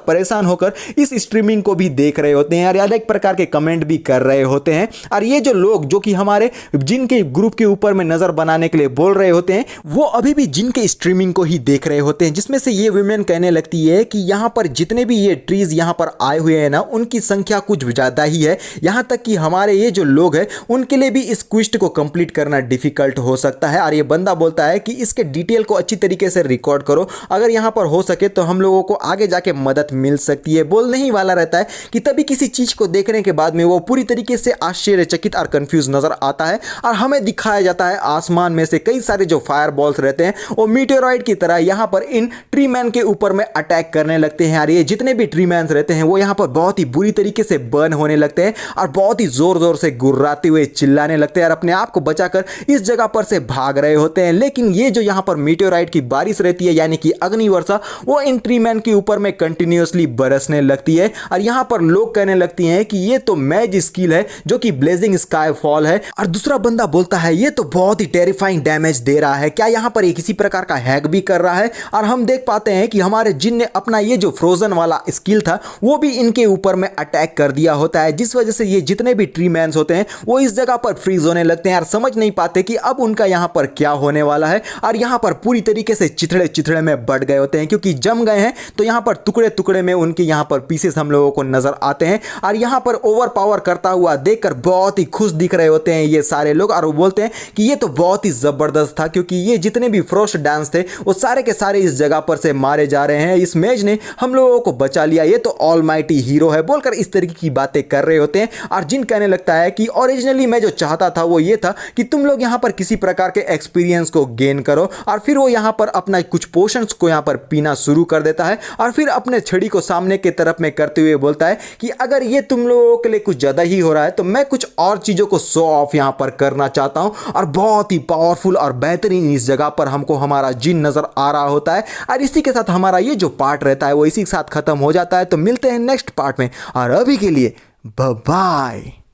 परेशान होकर इस स्ट्रीमिंग को भी देख रहे होते हैं और अनेक प्रकार के कमेंट भी कर रहे होते हैं। और ये जो लोग जो कि हमारे जिन के ग्रुप के ऊपर में नजर बनाने के लिए बोल रहे होते हैं, वो अभी भी जिन के स्ट्रीमिंग को ही देख रहे होते हैं, जिसमें से ये वुमेन कहने लगती है कि यहाँ पर जितने भी ये ट्रीज यहाँ पर आए हुए हैं ना, उनकी संख्या कुछ ज्यादा ही है। यहाँ तक कि हमारे ये जो लोग हैं उनके लिए भी इस क्विस्ट को कंप्लीट करना डिफिकल्ट हो सकता है। और ये बंदा बोलता है कि इसके डिटेल को अच्छी तरीके से रिकॉर्ड करो, अगर यहाँ पर हो सके तो हम लोगों को आगे जाके मदद मिल सकती है। बोलने ही वाला रहता है कि तभी किसी चीज को देखने के बाद में वो पूरी तरीके से आश्चर्यचकित और कंफ्यूज नजर आता है। और हमें दिखाया जाता है आसमान में से कई सारे जो फायर बॉल्स रहते हैं वो मीटेरॉइड की तरह यहाँ पर इन ट्री मैन के ऊपर में अटैक करने लगते हैं। और ये जितने भी ट्री मैन्स रहते हैं वो यहाँ पर बहुत ही बुरी तरीके से बर्न होने लगते हैं और बहुत ही जोर जोर से गुर्राते हुए चिल्लाने लगते हैं और अपने आप को बचाकर इस जगह पर से भाग रहे होते हैं। लेकिन ये जो यहाँ पर मीटेरॉइड की बारिश रहती है, यानी कि अग्नि वर्षा, वो इन ट्री मैन के ऊपर में कंटिन्यूअसली बरसने लगती है। और यहाँ पर लोग कहने लगती हैं कि ये तो मैज स्किल है जो कि ब्लेजिंग स्काई फॉल है। और दूसरा बंदा बोलता है ये तो बहुत ही टेरिफाइंग डैमेज दे रहा है, क्या यहाँ पर ये किसी प्रकार का हैक भी कर रहा है। और हम देख पाते हैं कि हमारे जिन ने अपना ये जो फ्रोजन वाला स्किल था वो भी इनके ऊपर में अटैक कर दिया होता है, जिस वजह से ये जितने भी ट्री मैन्स होते हैं वो इस जगह पर फ्रीज होने लगते हैं और समझ नहीं पाते कि अब उनका यहाँ पर क्या होने वाला है। और यहाँ पर पूरी तरीके से चिथड़े चिथड़े में बढ़ गए होते हैं, क्योंकि जम गए हैं तो यहाँ पर टुकड़े टुकड़े में उनके यहाँ पर पीसेस हम लोगों को नजर आते हैं। और यहाँ पर ओवर पावर करता हुआ देखकर बहुत ही खुश दिख रहे होते हैं ये सारे लोग और वो बोलते हैं कि ये तो बहुत ही जबरदस्त था, क्योंकि ये जितने भी फ्रोस्ट डांस थे वो सारे के सारे इस जगह पर से मारे जा रहे हैं। इस मेज ने हम लोगों को बचा लिया, ये तो ऑलमाइटी हीरो है, बोलकर इस तरीके की बातें कर रहे होते हैं। और जिन कहने लगता है कि ओरिजिनली मैं जो चाहता था वो ये था कि तुम लोग यहाँ पर किसी प्रकार के एक्सपीरियंस को गेन करो। और फिर वो यहाँ पर अपना कुछ पोशंस को यहाँ पर पीना शुरू कर देता है और फिर अपने छड़ी को सामने की तरफ में करते हुए बोलता है कि अगर ये तुम लोगों के लिए कुछ ज्यादा ही हो रहा है तो मैं कुछ और चीजों को शो ऑफ यहाँ पर करना चाहता हूँ। और बहुत ही पावरफुल और बेहतरीन इस जगह पर हमको हमारा जिन नजर आ रहा होता है। और इसी के साथ हमारा ये जो पार्ट रहता है वो इसी के साथ खत्म हो जाता है। तो मिलते हैं नेक्स्ट पार्ट में, और अभी के लिए बाय बाय।